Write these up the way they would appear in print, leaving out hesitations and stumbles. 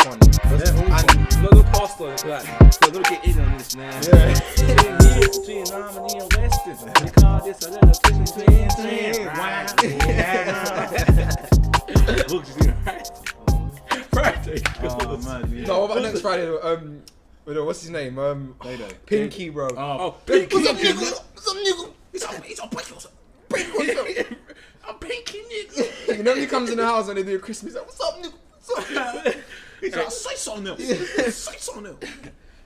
always funny. They're always And not the pastor, like, so don't get in on this, man. yeah. Between Harmony and Weston, we call this a little twin. Right? Friday. Oh man, yeah. No, what about next Friday? What's his name? Payday. Pinky, bro. Oh, Pinky. Pinky. What's up, nigga? What's up, nigga? He's on break. What's up? I'm Pinky, nigga. You know when he comes in the house and they do Christmas, he's like, what's up, nigga? What's up? He's like, say something else. Say something else.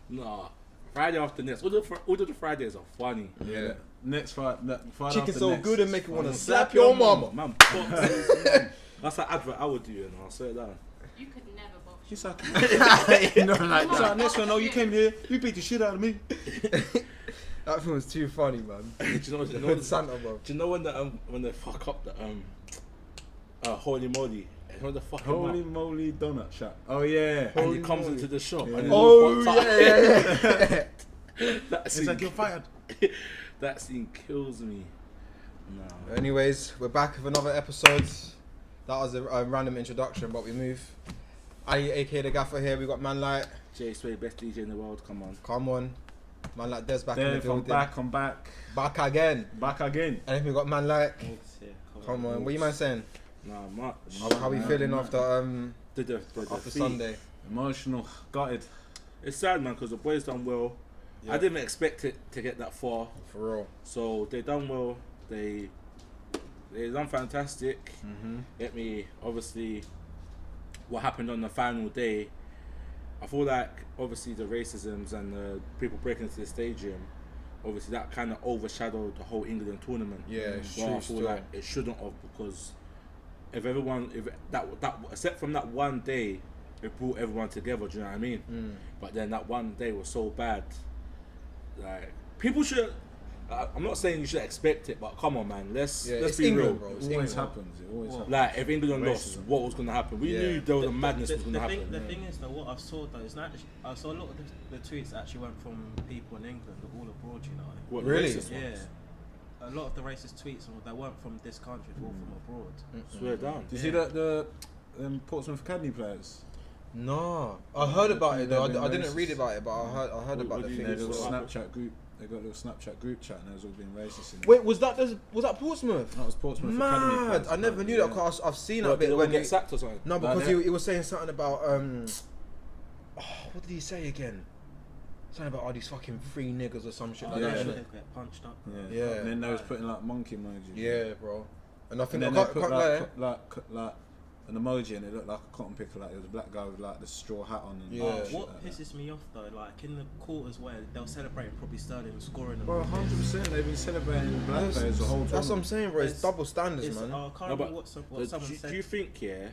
Nah, Friday after next. All the Fridays are funny. Yeah. Next Friday. Friday Chicken after so next. good and make you want to Friday. slap your mama. Man, boxes. That's an advert I would do, you know. I'll say it down. You could never box. He's like, You know, like he's that. like, next one, oh, you came here, you beat the shit out of me. That film was too funny, man. Do you know With what? Santa, bro. Do you know when they fuck up the holy moly? When the fucking Holy moly donut shop. Oh yeah. and he comes into the shop and he's Oh, all fucked up. yeah. That It's scene, like you're fired. that scene kills me. No. Anyways, we're back with another episode. That was a random introduction, but we move. Ali, aka the Gaffer here. We got man like, Jay Sway, best DJ in the world. Come on. come on. Man like Des back in the Then building. I'm back. Back again. Back again. And then we got man like, come on. What you man saying? Nah, much. How we feeling after The after feat. Sunday? Emotional. Gutted. It's sad, man, because the boys done well. Yeah. I didn't expect it to get that far. For real. So they done well. They done fantastic. Mm-hmm. Get me, obviously, what happened on the final day. I feel like obviously the racisms and the people breaking into the stadium, obviously that kind of overshadowed the whole England tournament. Yeah, it's Well, true I feel still. like it shouldn't have, because if that except from that one day, it brought everyone together. Do you know what I mean? Mm. But then that one day was so bad. Like, people should. I'm not saying you should expect it, but come on, man. Let's it's be England, real. bro. It's It always England. happens. It always happens. Like, if England lost, Racism. what was going to happen? We Yeah. knew there was a madness was going to the happen. The thing is, though, what I saw though is not. I saw a lot of the tweets actually went from people in England, all abroad. You know. What, Really? racist Yeah. ones? A lot of the racist tweets, they weren't from this country, they were from abroad. Swear down. Do you see that the Portsmouth Academy players? No, I heard about it though. They've been I didn't racist. read about it, but I heard What- about what the do you thing. Their It's little what happened. Snapchat group. They got a little Snapchat group chat, and there's all been racist in it. Wait, was that Portsmouth? That was Portsmouth Academy Mad! players. I never knew that. Cause I've seen that What, did bit they all when get he, sacked or something? no, because they- he was saying something about what did he say again? Something about these fucking free niggas or some shit like yeah. that. They innit? get punched up. Yeah. Yeah. And then they was putting like monkey emojis. Yeah, bro. And I think And I then they can't put lie. like an emoji, and it looked like a cotton picker. Like it was a black guy with like the straw hat on. And Yeah. shit What like that. pisses me off though, like in the quarters where they'll celebrate probably Sterling scoring. Bro, 100%. They've been celebrating black players the whole time. That's what I'm saying, bro. It's It's- double standards, It's, man. I can't No, remember but what someone said. do you think, yeah,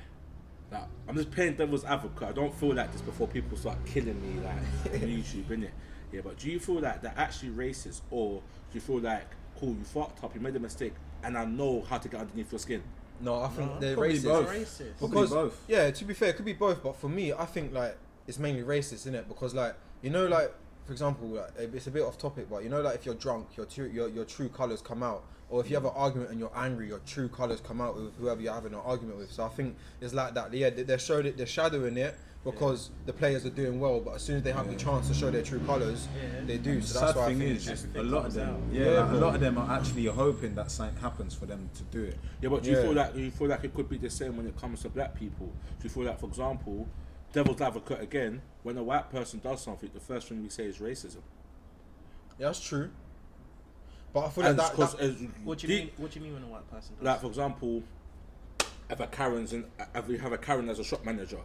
that I'm just playing devil's advocate. I don't feel like this before people start killing me like on YouTube, innit? Yeah, but do you feel like they're actually racist, or do you feel like, cool, you fucked up, you made a mistake, and I know how to get underneath your skin? No, I think No, they're probably racist. both. Racist. Probably Because both. yeah, to be fair, it could be both. But for me, I think like it's mainly racist, isn't it? Because like you know, like for example, like it's a bit off topic, but you know, like if you're drunk, your true colors come out. Or if you have an argument and you're angry, your true colours come out with whoever you're having an argument with. So I think it's like that. Yeah, they're shadowing it because the players are doing well, but as soon as they have the chance to show their true colours, they do. So that's Sad why I thing think is, it's a lot of them, out. a lot of them are actually hoping that something happens for them to do it. Yeah, but do you Yeah. feel like it could be the same when it comes to black people? Do you feel like, for example, devil's advocate again, when a white person does something, the first thing we say is racism? yeah, that's true. But I feel And like it's 'cause that as What do you mean? What do you mean when a white person does? like, for example, if we have a Karen as a shop manager,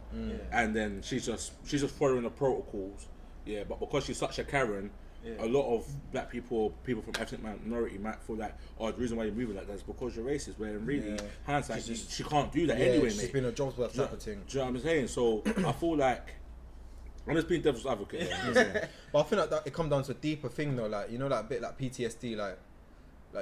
and then she's just following the protocols, yeah. But because she's such a Karen, a lot of black people, or people from ethnic minority, might feel like, oh, the reason why you're moving like that is because you're racist. Where in really hindsight, she can't do that yeah, anyway, she's mate. been a job's worth type of thing. Do you know what I'm saying? So I feel like I'm just being devil's advocate. Yeah. But I feel like that it comes down to a deeper thing though, like you know, like a bit like PTSD, like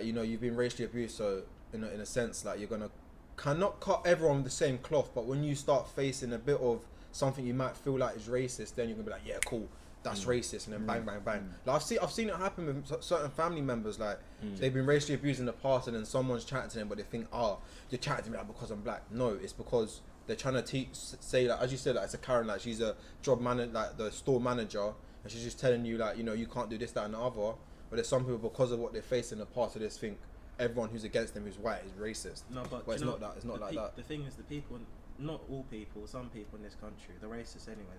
you know, you've been racially abused, so in a sense, like you're gonna cannot cut everyone with the same cloth, but when you start facing a bit of something you might feel like is racist, then you're gonna be like, yeah, cool, that's racist, and then bang, bang, bang. Like I've seen it happen with certain family members, like they've been racially abused in the past, and then someone's chatting to them, but they think, you're chatting to me like because I'm black. No, it's because they're trying to say like, as you said, like it's a Karen, like she's a job manager, like the store manager, and she's just telling you like, you know, you can't do this, that, and the other. But there's some people, because of what they faced in the past, they just think everyone who's against them who's white is racist. No, but it's not that. It's not like that. The thing is, the people, not all people, some people in this country, the racists anyway,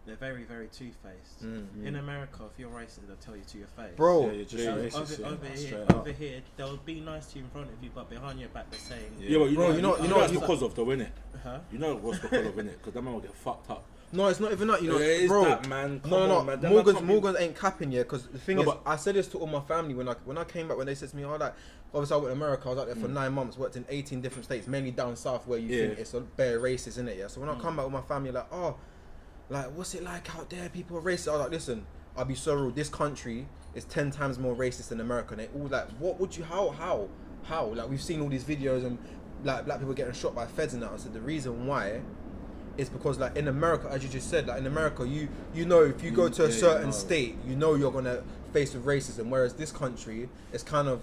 they're very, very two-faced. In America, if you're racist, they'll tell you to your face. Bro, yeah, you're just racist. Over here, they'll be nice to you in front of you, but behind your back they're saying... Yeah, but you know what's you because of though, innit? Huh? You know what's because of, innit? Because that man will get fucked up. no, it's not even that. You know, Yeah, it is bro. that, man. Come No, on, man. That Morgan's man can't be- Morgan's ain't capping, yeah. Because the thing No, is, but- I said this to all my family when I came back, when they said to me, "Oh, like, obviously I went to America. I was out there for 9 months, worked in 18 different states, mainly down south, where you think it's a bare racist, isn't it? Yeah. So when I come back with my family, like, oh, like, what's it like out there? People are racist. I was like, listen, I'll be so real. This country is 10 times more racist than America. And they all like, what would you? How? Like, we've seen all these videos and like black people getting shot by feds and that. I said the reason why. It's because like in America, as you just said, like in America, you know if you go to a certain state, you know you're gonna face with racism. Whereas this country, it's kind of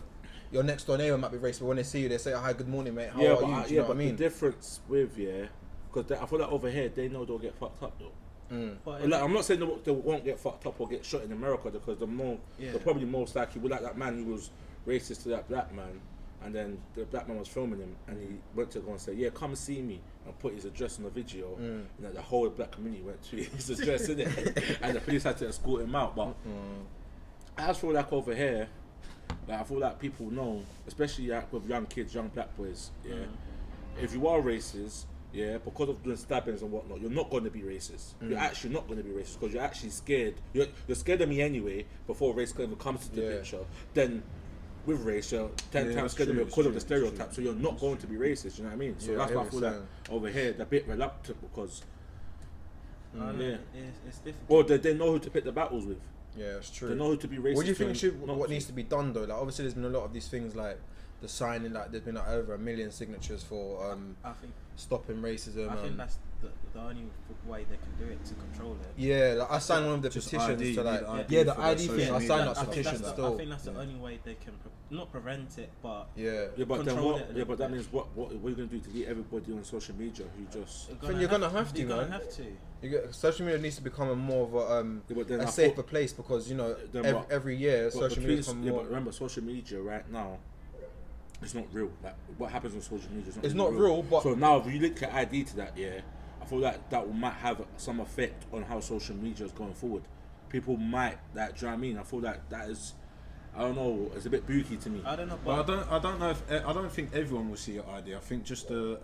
your next door neighbor might be racist, but when they see you, they say, "Hi, good morning, mate. How are you?" Do you know what I mean? The difference with because I feel like over here they know they'll get fucked up though. But Like, I'm not saying they won't get fucked up or get shot in America because they're probably most likely like that man who was racist to that black man. And then the black man was filming him, and he went to go and say, "Yeah, come and see me," and put his address on the video. And then the whole black community went to his address, innit? And the police had to escort him out. But I just feel like over here, like I feel like people know, especially like with young kids, young black boys, if you are racist, because of doing stabbings and whatnot, you're not going to be racist. You're actually not going to be racist because you're actually scared. You're scared of me anyway before race ever comes to the picture. Then with race, you're 10 times scared of me because of the stereotype, so you're not going to be racist, you know what I mean? So that's why I feel like over here they're a bit reluctant because it's difficult. or they know who to pick the battles with. Yeah, it's true. They know who to be racist. What do you think what needs to be done though? Like obviously there's been a lot of these things like the signing, like there's been like over 1 million signatures for I think stopping racism. I think that's the only way they can do it to control it. Yeah, like I signed one of the Just petitions ID, to like you need the ID ID for thing. I social signed media. that petition I still. think that's the only way they can not prevent it, but Yeah. Yeah, but then control what? it a Yeah, little but that bit. mean what are you going to do to get everybody on social media who just? You're gonna have to, You're man. gonna have to. Social media needs to become a more of but then a I safer thought- place because you know Then what? every year But social media become more. but remember, social media right now, it's not real. Like what happens on social media is not. It's really not real, but- so now if you link your ID to that, I feel like that might have some effect on how social media is going forward. People might, like, do you know what I mean? I feel like that is, I don't know, it's a bit booky to me. I don't know, Well, but I don't know if I don't think everyone will see your ID. I think just the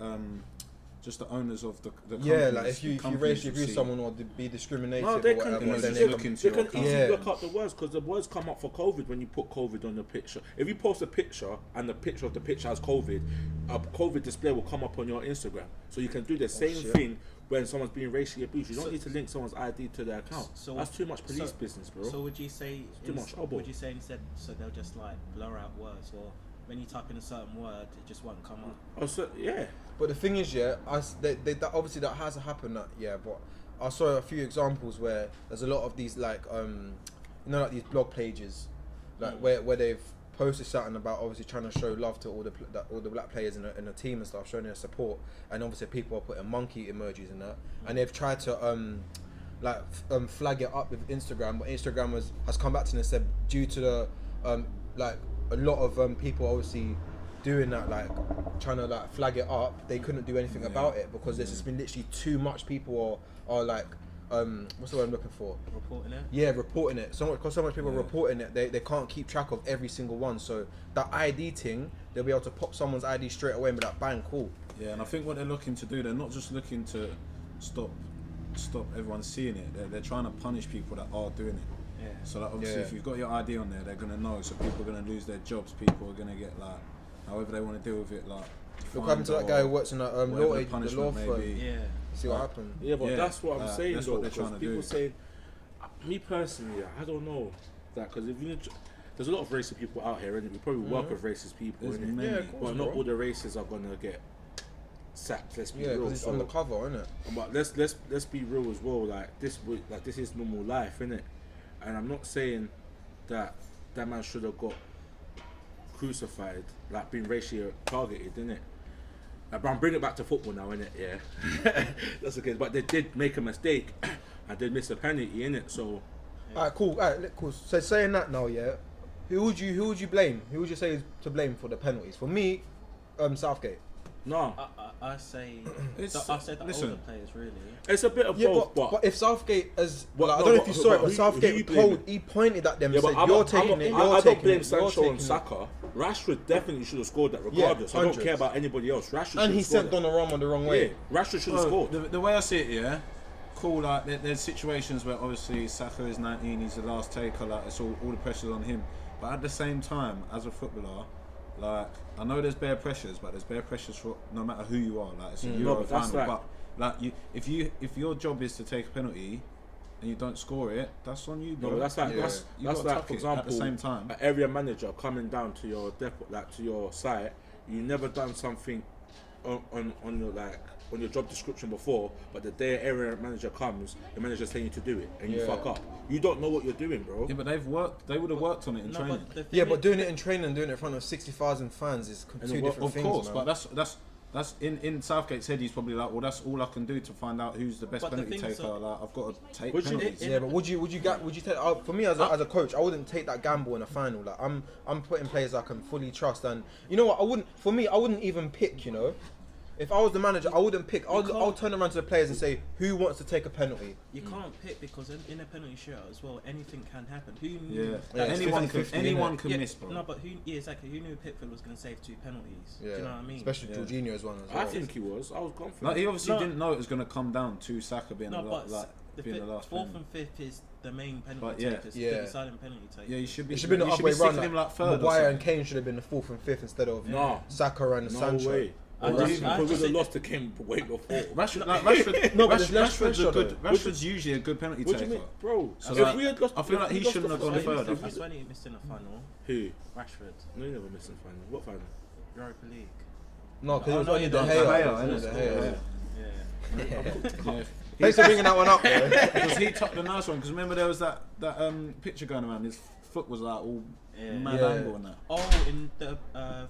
owners of the Yeah, companies, like if you companies racially will abuse see. someone or be discriminated No, or they whatever, can then then they they look come. into they your can account. easily Yeah. look up the words because the words come up for COVID when you put COVID on the picture. If you post a picture and the picture of the picture has COVID, a COVID display will come up on your Instagram. So you can do the same shit. thing when someone's being racially abused. You don't need to link someone's ID to their account. So- That's too much police so- business, bro. So would you say too much trouble. Would you say instead so they'll just like blur out words, or when you type in a certain word it just won't come up? Oh, so, yeah. But the thing is, that obviously that has happened. But I saw a few examples where there's a lot of these like like these blog pages, like where they've posted something about obviously trying to show love to all the black players in the team and stuff, showing their support, and obviously people are putting monkey emojis in that, and they've tried to flag it up with Instagram, but Instagram has come back to them and said due to the like a lot of people obviously doing that, like trying to like flag it up, they couldn't do anything about it because there's just been literally too much people are like what's the word I'm looking for? Reporting it? Yeah, reporting it. So much people are reporting it, they can't keep track of every single one. So that ID thing, they'll be able to pop someone's ID straight away and be like, bang, cool. Yeah, and I think what they're looking to do, they're not just looking to stop everyone seeing it. They're trying to punish people that are doing it. Yeah. So like obviously, Yeah. if you've got your ID on there, they're gonna know. So people are gonna lose their jobs. People are gonna get like, however they want to deal with it. Like, Look what happened to that guy who works in a whatever law, the the punishment law may firm. be. Yeah. See what happened. Yeah, but Yeah, that's what I'm saying, that's though. what they're Because trying to people do. saying, me personally, I don't know that because there's a lot of racist people out here, and we probably work with racist people, There's innit? many. Yeah, of course, But not bro. all the races are gonna get sacked. Let's be Yeah, real. because it's on the cover, isn't it? But let's be real as well. Like this is normal life, innit? And I'm not saying that man should have got crucified, like being racially targeted, innit? But I'm bringing it back to football now, innit? Yeah, that's okay. But they did make a mistake, and they missed a penalty, innit? So, Alright, cool. Alright, cool. So saying that now, yeah, who would you blame? Who would you say is to blame for the penalties? For me, Southgate. no, I say It's- I said the listen. older players really. it's a bit of Yeah, both. but if Southgate as But like, I no, don't know but- if you saw it, but but who Southgate you blaming? he pointed at them Yeah, and but said, "You're taking it. I You're don't taking blame it. Sancho You're and taking it." Saka. Rashford definitely should have scored that regardless. I don't hundreds. care about anybody else. Rashford should And he have scored sent that. Donnarumma the wrong way. Yeah, Rashford should have Well, scored. the way I see it, yeah, cool. Like there's situations where obviously Saka is 19, he's the last taker. Like it's all the pressure's on him. But at the same time, as a footballer, like I know there's bare pressures, but there's bare pressures for no matter who you are. Like it's a No, Euro but that's final. like- But like if your job is to take a penalty and you don't score it, that's on you, bro. No, but that's like Yeah. that's, You that's gotta like tuck for it example, at the same time. an area manager coming down to your depot, like to your site. You never done something on your like on your job description before, but the day an area manager comes, the manager's telling you to do it, and you Yeah. fuck up. You don't know what you're doing, bro. Yeah, but they've worked. They would have worked on it in training. the thing Yeah, but is- doing it in training and doing it in front of 60,000 fans is two then different Of things, course, man. but that's in Southgate's head. He's probably like, well, that's all I can do to find out who's the best But the penalty thing is, taker. Like, I've got to take Would you- penalties. Yeah, but would you take for me as a coach? I wouldn't take that gamble in a final. Like I'm putting players I can fully trust, and you know what? I wouldn't even pick. You know, if I was the manager, I wouldn't pick. I'll turn around to the players and say, who wants to take a penalty? You can't pick because in a penalty shootout as well, anything can happen. Who Yeah, knew? Yeah, it's anyone 50-50, anyone innit? can Yeah, miss, bro. no, but exactly. Who knew Pickford was going to save 2 penalties? Yeah, Do you know what I mean? Especially Yeah. Jorginho's one as well. I think he was. I was confident. Like, he obviously No. didn't know it was going to come down to Saka being No, the, but like the being the last. fourth penalty. and fifth is the main penalty But yeah. takers. Yeah. The deciding penalty takers. Yeah, you should be. It should have been the you other way sticking round. him like third. or Maguire and something. Kane should have been the 4th and 5th instead of No. Saka and No Sancho. way. I Because just- we I would just- have lost to Kane way before. Rashford, like, Rashford, No, but there's less Rashford's a pressure, good. though. Rashford's usually a good penalty What do you taker. mean, bro? So, if like, we had lost, I feel like if we he lost shouldn't the have gone first- further. That's when he missed in the final. Who? Rashford, No, he never missed in the final. What final? Europa League. No, because it was no, only you De don't. Gea. De Gea, It was innit? De Yeah. Gea. Yeah. Yeah. Thanks for bringing that one up, bro. Because he took the nice one. Because remember there was that picture going around. His foot was like all Yeah. mad Yeah. angle and that. Oh, in the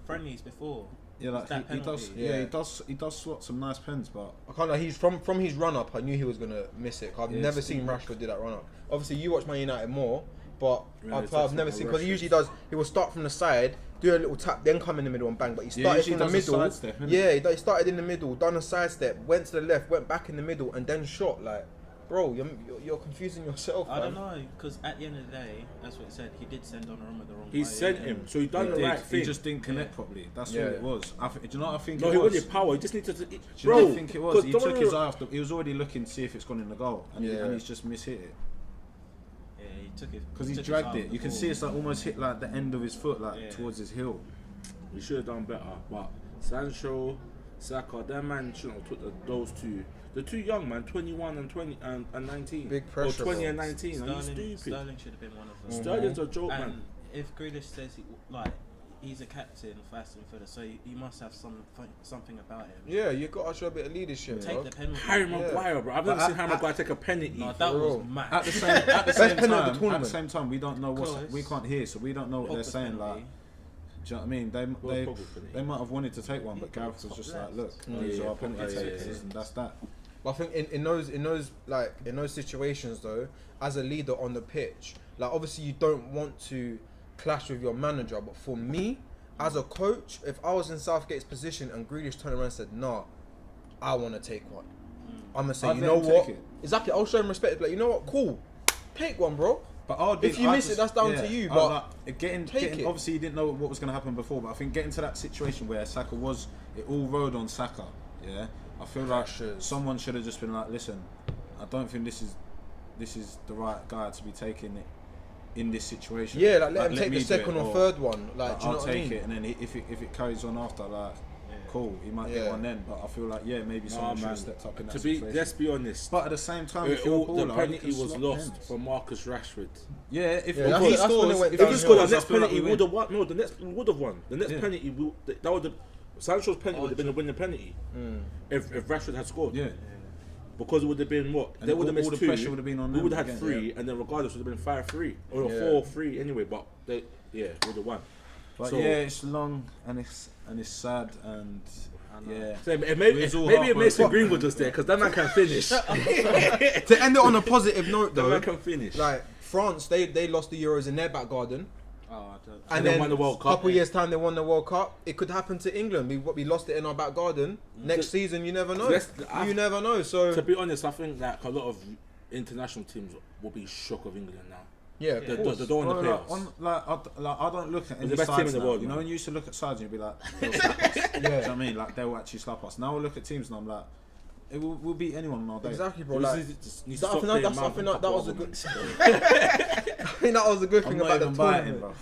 friendlies before. Yeah, like That he does. penalty. Yeah, Yeah. he does slot some nice pens, but I can't lie, he's from his run up. I knew he was gonna miss it. 'Cause I've Yeah, never it's- seen Rashford do that run up. Obviously, you watch Man United more, but Yeah, I've it's never definitely seen because he Rashford. usually does. He will start from the side, do a little tap, then come in the middle and bang. But he started usually from the does a middle. sidestep, innit? Yeah, he started in the middle, done a sidestep, went to the left, went back in the middle, and then shot. Like, bro, you're confusing yourself. I don't man. know, because at the end of the day, that's what he said. He did send Donnarumma the wrong way. He sent yeah. him, so he done he the did. right thing. He just didn't connect properly. That's Yeah. all it was. Do you know what I think? No, it he was? wanted power. He just needed to. Do you Bro, know what I think it was? 'cause He took his Donnarumma- eye off the. He was already looking to see if it's gone in the goal, and, Yeah. and he's just mishit it Yeah, he took it because he took his dragged eye it. off You the can ball. see it's like almost hit like the end of his foot, like Yeah. towards his heel. He should have done better. But Sancho, Saka, that man shouldn't have took those two. The two young man, 21 and 19. Big pressure, Or 20 bro. and 19. Are you stupid? Sterling should have been one of them. Sterling's a joke, And man. if Grealish says he's a captain for Aston Villa, so he must have something about him. Yeah, you got to show a bit of leadership, Take bro. the penalty. Harry Maguire, bro. I've never But seen Harry Maguire take a penalty. No, that For was real. mad. At the same, at the Best same penalty of the time, at the tournament. same time, we don't know what's Close. we can't hear, so we don't know what they're Pogba's saying. Like, penalty. do you know what I mean? Pogba's penalty. They might have wanted to take one, but Gareth was Top just left. like, look, Oh, these yeah, are our Pogba, penalty yeah, takers, yeah. and that's that. But I think in those situations though, as a leader on the pitch, like obviously you don't want to clash with your manager. But for me, as a coach, if I was in Southgate's position and Grealish turned around and said, "Nah, I want to take one," I'm gonna say, I'd you let know him what? take it. Exactly, I'll show him respect. Like, you know what? Cool, take one, bro. But If you miss it, that's down to you, but getting take it. obviously you didn't know what was going to happen before. But I think getting to that situation where Saka was, it all rode on Saka. Yeah, I feel like Pressures. someone should have just been like, listen, I don't think this is the right guy to be taking it in this situation. Yeah, like let him take me the do it, second or third one. Like, do you know I'll what I take mean? it, and then if it carries on after, like, Yeah. cool, he might Yeah. get one then. But I feel like maybe Nah, someone should man. have stepped up in that To be, situation. let's be honest. But at the same time, if It you're a all, the baller, you penalty can was slot lost pens. for Marcus Rashford. Yeah, if Yeah, he that's when it scores, went if If down he Yeah. scored scores, the I next feel like penalty, we would win. have won. No, the next would have won. The next Yeah. penalty, that would have. Sancho's penalty would have been a winning penalty if Rashford had scored. Yeah. Because it would have been what? And They would have all missed the two. pressure would have been on We them would have had again, 3, and then regardless, would have been 5-3 or Yeah. 4-3 anyway. But they, would have won. But So- yeah, it's long and it's sad and Yeah. So maybe was all if Mason heartbroken. Greenwood was there, because that man can finish. To end it on a positive note, That though, man can finish. like France, they lost the Euros in their back garden. Oh, I don't. And then won the World Cup. Couple years time, they won the World Cup. It could happen to England. We lost it in our back garden. Next season, you never know. You never know. So to be honest, I think like a lot of international teams will be shook of England now. yeah, They of course. don't want the Like, playoffs. I don't look at any the best sides team in the now. world, You know, man. when you used to look at sides and you'd be like, they'll slap us. You know what I mean? Like, they'll actually slap us. Now I look at teams and I'm like, we'll beat anyone on our day. Exactly, bro. We Like, just need to I stop think playing that Mountain was Cup a good. arguments. I think that was a good I'm thing not about the even biting, tournament.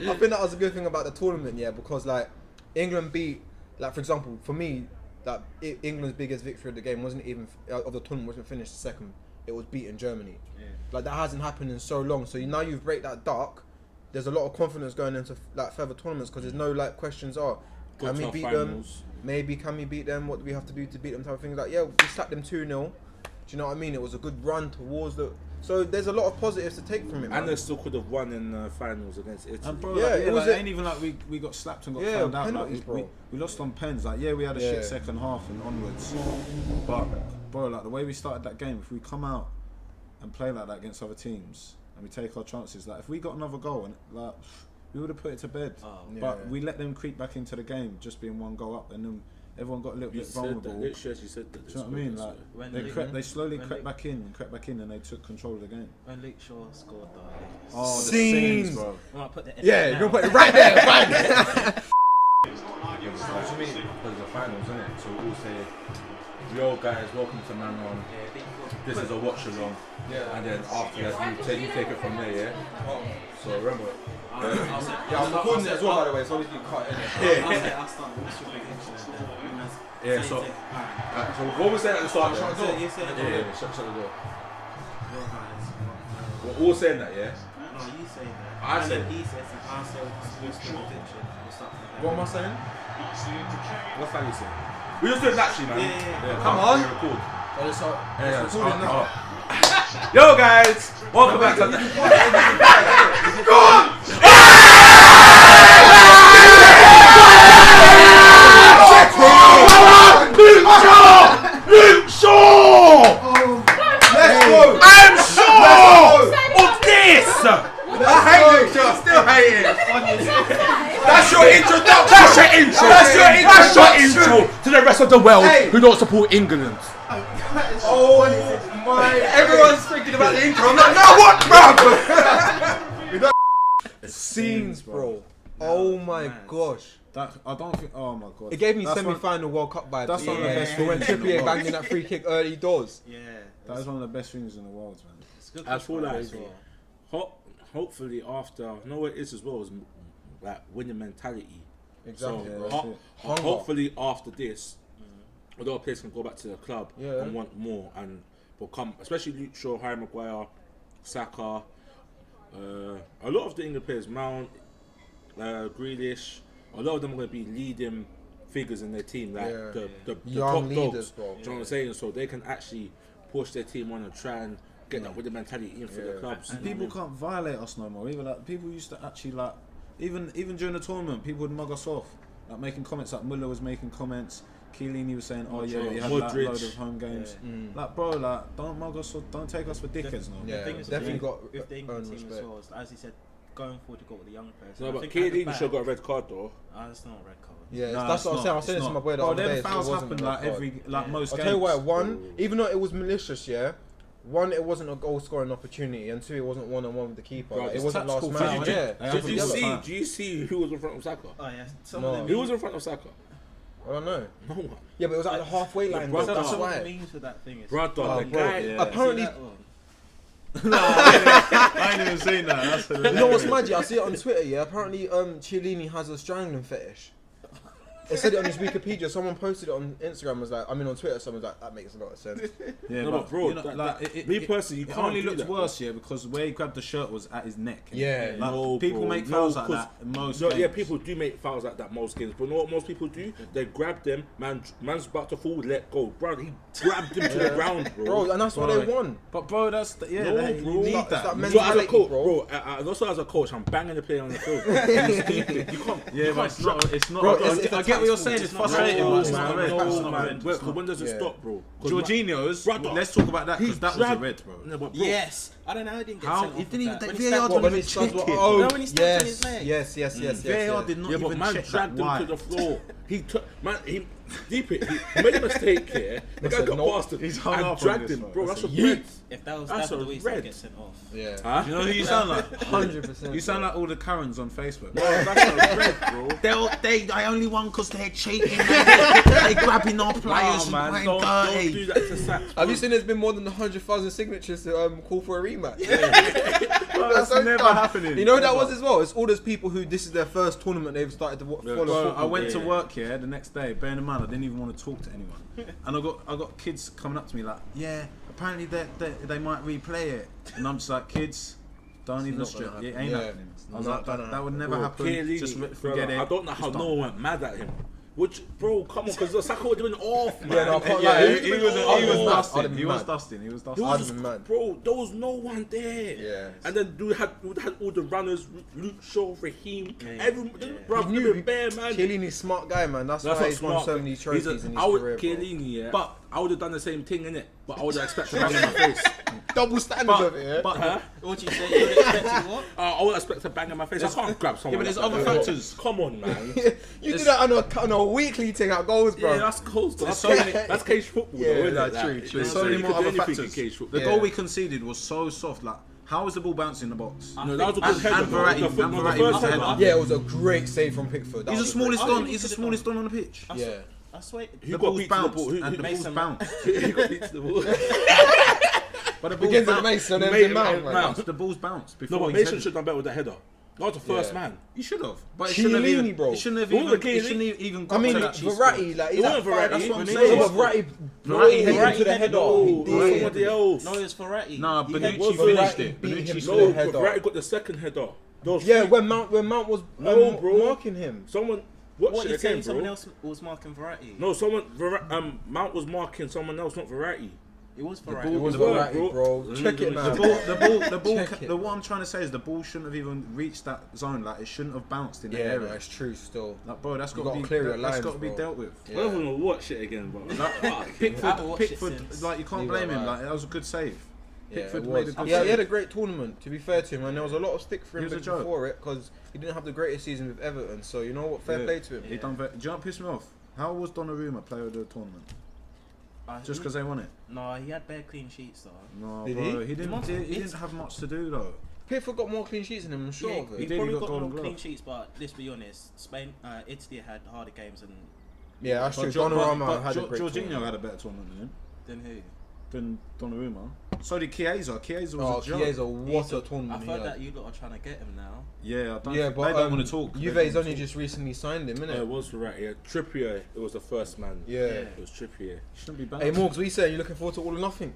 bro. I think that was a good thing about the tournament, yeah, because like England beat, like for example, for me, that England's biggest victory of the game wasn't even of the tournament wasn't finished second. It was beating Germany. Yeah. Like that hasn't happened in so long. So now you've break that duck. There's a lot of confidence going into like further tournaments because there's no like questions are Got can we to our beat finals. them? Maybe can we beat them? What do we have to do to beat them? Type of things like we slapped them 2-0. Do you know what I mean? It was a good run towards the. So there's a lot of positives to take from it. Man. And they still could have won in the finals against Italy. And bro, Yeah, like, it was like, a- ain't even like we got slapped and got Yeah, found out. Like, penalties, bro. we lost on pens. Like, we had a Yeah. shit second half and onwards. But bro, like the way we started that game, if we come out and play like that against other teams and we take our chances, like if we got another goal and like we would have put it to bed. Oh. But Yeah. we let them creep back into the game, just being one goal up, and then everyone got a little You bit said vulnerable. that. Literally, you said that. Do you know what I mean? Like When they Luke- slowly when crept Luke- back in, and they took control of the game. When Luke Shaw scored, though. Oh, the Scenes. scenes, bro. I might put the Yeah, edit you're gonna now. put it right there. Bang. Because the finals, isn't it? So we'll say, yo guys, welcome to Man On. This is a watch along. Yeah. And then after that, you take it from there, yeah? So remember. Yeah, I'm recording it as well, by the way. So obviously you cut it. I'll start. What's your prediction? Yeah, so what was that at the start? Shut the door. You said Yeah, shut the door. your guys. We're all saying that, yeah? No, you say that. I And said- then he says that. I said what's the prediction? We'll start from there. What am I saying? What's that you saying? We just do it naturally, man. Yeah. Come on. Record. Oh, it's Yeah, it's recording now. Yo guys, welcome back to Luke Shaw! Let's go. I'm sure of this! I hate Luke Shaw. Still hate it. That's your introduction! That's your intro! That's your intro to the rest of the world who don't support England. Oh my! Everyone's thinking about the intro. I'm like, no, what, bro? Scenes, bro. Oh my gosh! That I don't think. Oh my god! It gave me That's semi-final World Cup vibes. that's one of the best For when things in the Trippier world. banged in that free kick early doors. Yeah. That is one of the best things in the world, man. It's good. I feel like as well. hopefully after, you know what it is as well, is like winning mentality. Exactly. Yeah, bro. that's it. Hunger. Hopefully after this, a lot of players can go back to the club Yeah. and want more and become, especially Luke Shaw, Harry Maguire, Saka, a lot of the England players, Mount, Grealish, a lot of them are going to be leading figures in their team, like Yeah. the Young top leaders, dogs. bro. Do you know what I'm saying? So they can actually push their team on and try and get that with the mentality in for the clubs. And people can't violate us no more. Even like people used to actually like, even during the tournament, people would mug us off, like making comments. Like Muller was making comments. Chiellini was saying, "Oh yeah, he had that Modric. load of home games." Like bro, like don't mug us or don't take us for dickheads no. Yeah. The thing is definitely with got with the England earned team as respect. well. Is, as he said, going forward to go with the young players. No, I but think at the Chiellini should have got a red card though. It's not a red card. Yeah, Nah, that's it's what I'm not, saying. I was it's saying this to not. my boy the Bro, other day. them so it fouls wasn't happen a red like card. most I'll games. tell you what, one, even though it was malicious, yeah, one, it wasn't a goal scoring opportunity, and two, it wasn't 1-on-1 with the keeper. Bro, Like, it it's wasn't last tactical man. foul, Yeah. innit? They have Did you yellow see? card. Do you see who was in front of Saka? Oh yeah. Some No. of them Who was in front of Saka? I don't know. No one. Yeah, but it was at the halfway line. brother- Though, that's some of the why. memes with that thing is. Brother, Oh, the bro. guy. Yeah. Apparently, See that one? I ain't even seen that. That's you know what's magic? I see it on Twitter. Yeah, apparently, Chiellini has a strangling fetish. It said it on his Wikipedia. Someone posted it on Instagram. Was like, I mean, on Twitter, someone's like, that makes a lot of sense. Yeah, No, but bro, you know, that- like, that- it, me it- personally, you it can't only do looked that, worse, yeah, because where he grabbed the shirt was at his neck. Yeah. Like, No, people bro. make No, fouls like 'cause- that in most No, games. yeah, people do make fouls like that most games, but you know what most people do? They grab them, man's about to fall, let go. Bro, he grabbed him to the ground, bro. Bro, and that's what they want. But bro, that's yeah, No, you bro. need It's that. that You- mental- So as a mentality, coach, bro. and also as a coach, I'm banging the player on the field. You can't, yeah, but it's not. Bro, I it's get what you're saying. It's frustrating, but it's not a red. It's not a man. red. Because when does it stop, bro? Jorginho's. Brother, Let's talk about that because that was a red, bro. No, but bro, Yes. I don't know how he didn't get How? sent off. He didn't even. When VAR he stabbed- didn't when even he check starts- it. oh, No, when he stepped on his leg. yes. VAR did not yeah, but even man check dragged that. him Why? to the floor. He took man. He deep it. He made a mistake here. The guy said got no. past him He's hung and up on dragged this, him, bro. bro. That's That's a a red. If that was That's David a Luiz, red. I'd get sent off. Yeah. Huh? You know who you sound like? 100%. You sound like all the Karens on Facebook. That's a red, bro. They only won because they're cheating. They grabbing our players Nah, and man, playing don't dirty. do that to Sack. Have you seen there's been more than 100,000 signatures to call for a rematch? That's so never dumb. happening. You know what that was as well? It's all those people who this is their first tournament they've started to follow Bro, football. I went to work here the next day. Bearing in mind, I didn't even want to talk to anyone, and I got kids coming up to me like, "Yeah, apparently they might replay it," and I'm just like, "Kids, don't even not stress. gonna It happen. ain't Yeah. happening. I was Not like, gonna that would never Bro, happen. Chiellini, Just brother, forget it. I don't know how It's no done. one went mad at him. Which, bro, come on, because the Saka would have been off, man. Yeah, no, I can't Yeah, lie. he was I'd have dusting. been He was mad. dusting. He was He dusting. I'd was have just, been mad. bro, there was no one there. Yeah. And then we had all the runners, Luke Shaw, Raheem, Yeah. everyone, bro, He you bare man. Chiellini's smart guy, man. That's That's why not he's won smart. so many trophies in his career. bro. Chiellini, yeah. But I would have done the same thing, innit? But I would have expected bang in my face. Double standards of it, yeah? But Huh? What do you say? You would expect what? I would expect a bang in my face. I can't grab someone. but there's like other that. factors. Come on, man. You do that on a weekly thing at goals, bro. Yeah, that's cool. That's, so many- that's cage football, Yeah, though, isn't no, it? true, Like, true. There's so you many could more do other anything in factors. cage The football. goal we conceded was so soft. Like, how was the ball bouncing in the box? No, that was a And- good header. and though. Verratti- The and fir- no, the Verratti first was the header. header. Yeah, it was a great save from Pickford. That He's the was a great smallest I on. think He's the he smallest on the pitch. I Yeah. I swear. Who The got ball's beat to the bounced ball? and the ball's Mason bounced. Who got beat to the ball? But the ball's Begins with bounced. Mason and Mate, then Mount, man. Mount. The ball's bounced before. No, but he's Mason headed. should have done better with the header. That was the first Yeah. man. He should have. But it shouldn't have Chiellini, even. bro. It shouldn't have Who was even. Chiellini? It shouldn't have even I got mean, to that. Verratti, like, he's It at wasn't Verratti. five. That's what I'm No, saying. but Verratti Verratti brought him headed to the header. No, He it was did. somebody else. No, it's Verratti. Nah, He Bonucci had- was finished Verratti it. beat him Bonucci to scored. the No, header. but Verratti got the second header. Those Yeah, three- when Mount was No, bro. marking him. someone What watch you it saying? again, Someone bro. else was marking Verratti. No, Mount was marking someone else, not Verratti. It was ball- Verratti. It was The ball, Verratti, bro. Check it, man. Check it. What I'm trying to say is the ball shouldn't have even reached that zone. Like, it shouldn't have bounced in the Yeah, area. no, it's true still. Like, bro, that's You got to gotta be clear your that's lines, got to be bro. dealt with. Yeah. We're gonna watch it again, bro. haven't Pickford, watched it Pickford, since. like, you can't Neither blame have him. I. Like, that was a good save. Yeah, Pickford it made a was. good Yeah, save. he had a great tournament, to be fair to him, and there was a lot of stick for He him was a joke. before it because he didn't have the greatest season with Everton. So you know what, fair Yeah. play to him. He done. Do you know what pissed me off? How was Donnarumma player of the tournament? Just because they won it? No, he had bare clean sheets though. No, Did bro. he? He didn't. must- He it's- didn't have much to do though. Pickford got more clean sheets than him, I'm sure Yeah, of he it. did, he probably got got Golden more Glove. clean sheets, but let's be honest, Spain, Italy had harder games Yeah, that's true. But Donnarumma had a great Jorginho tournament. had a better tournament than him. than who. Than Donnarumma. So did Chiesa. Chiesa was Oh, a joke. Chiesa, what a I've tournament he heard had. that you lot are trying to get him now. Yeah, I don't Yeah, think- but they don't want to talk. They Juve's don't only wanna talk. just recently signed him, Yeah, it innit? was Verratti. Yeah. Trippier, it was the first man. Yeah. It was Trippier. Shouldn't be bad. Hey, Morgs, what you saying? You looking forward to all or nothing?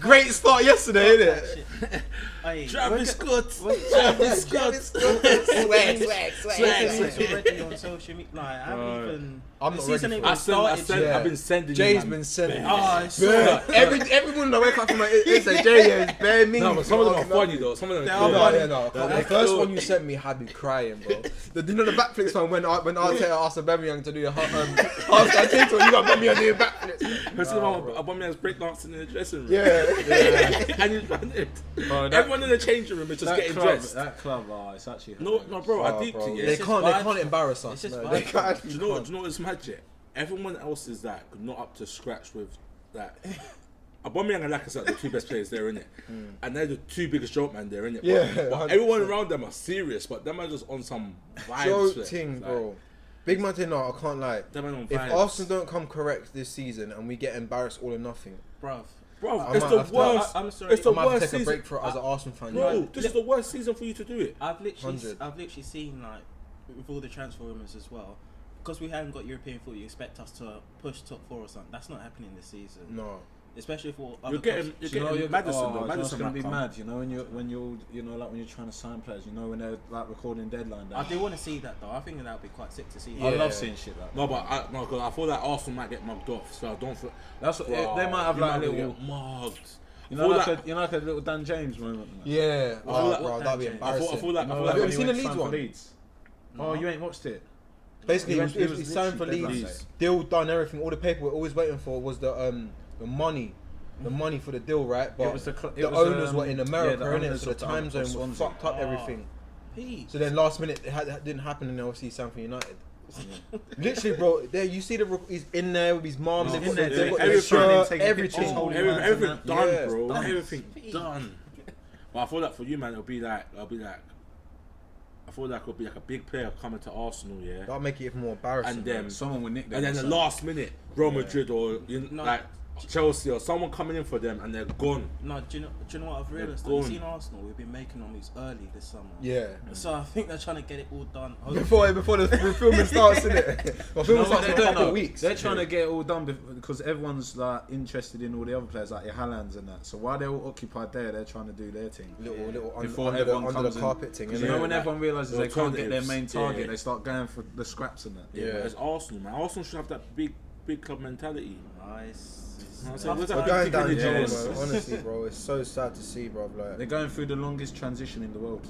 Great start yesterday, innit? Hey, Travis Scott. Travis Scott. Swag. it's already on social media. Like, I haven't Right. even. I'm the not season ready ain't for even I started sent, yet. I've been sending Jay's you, man. been sending. Oh, I saw Bruh, that. every morning I wake up from my it's like Jay, yeah, it's bare me. No, but some of them are funny though. Some of them They are are clear. No, funny. yeah, no. The They're first cool. one you sent me had me crying, bro. You know the backflips one when Arteta asked Aubameyang to do the half-time TikTok, you got Aubameyang doing backflips. Because Aubameyang's breakdancing in the dressing room. Yeah. And he's running it. Bro, that- Everyone in the changing room is just that getting club, dressed. That club, it's actually. No, bro, I Oh, deeped bro. it. They Yeah. This is can't vibes. embarrass us. It's just No, they vibes. can't. Do you know what's magic? Everyone else is that not up to scratch with that. Aubameyang and Lacazette are the two best players there, innit? And they're the two biggest joke man there, innit? Yeah, but 100%. everyone around them are serious, but them are just on some vibes. Joke flex, thing, like, bro. Big man thing, no, I can't lie. Them are on If vibes. Arsenal don't come correct this season and we get embarrassed all or nothing, Bruv. Bro, I it's might the have to- worst. I'm sorry. It's the I might have worst to take a season. break for as an Arsenal fan. Bro, you know? this is the worst season for you to do it. I've literally 100. seen, like, with all the transfer rumours as well, because we haven't got European football, you expect us to push top 4 or something. That's not happening this season. No. Especially for other You're getting, clubs. you're getting Madison though. It's Madison gonna might be come. mad, you know, like when you're trying to sign players, you know, when they're like recording deadline. I do want to see that though. I think that would be quite sick to see. I Yeah. love seeing shit like that. No, but I feel like Arsenal might get mugged off, so I don't feel. That's what, Bro, they might have you like a might little, get mugged. you know, I feel like a little Dan James moment. Man. Yeah. Well, Oh, like- bro, that'd be I I embarrassing. feel like You know, I feel like Have you when seen he the went to Leeds sign for one? Leeds. No. Oh, you ain't watched it. Basically, He he was signed for literally Leeds. deadline day. Deal done everything. All the paperwork. All we was waiting for was the money. The money for the deal, right? But the owners were in America, innit? So the time zone was fucked up everything. Pete. So then last minute it didn't happen, and obviously he signed for United. Literally, bro. There you see he's in there with his mom. They've got the shirt, everything. Everything done, Yeah. bro. Done. Everything done. But I feel like for you, man, it'll be like I feel like it'll be like a big player coming to Arsenal, yeah. That'll make it even more embarrassing. And then Someone would nick them. and then the last minute, Real Madrid or like Chelsea or someone coming in for them and they're gone. No, do you know what I've realised? Gone. You've seen Arsenal, we've been making on moves early this summer. Yeah. So I think they're trying to get it all done. Before the filming starts, innit? Well, filming starts in a couple of weeks. They're trying to get it all done because everyone's like interested in all the other players, like your Haalands and that. So while they're all occupied there, they're trying to do their thing. Little Before under everyone the comes carpet thing. You know when like, everyone realises they can't get their main alternatives, target, yeah. they start going for the scraps and that. Yeah, it's Arsenal, man. Arsenal should have that big club mentality. Nice. So We're going down the drain, bro. Honestly, bro, it's so sad to see, bro. They're Like, going through the longest transition in the world.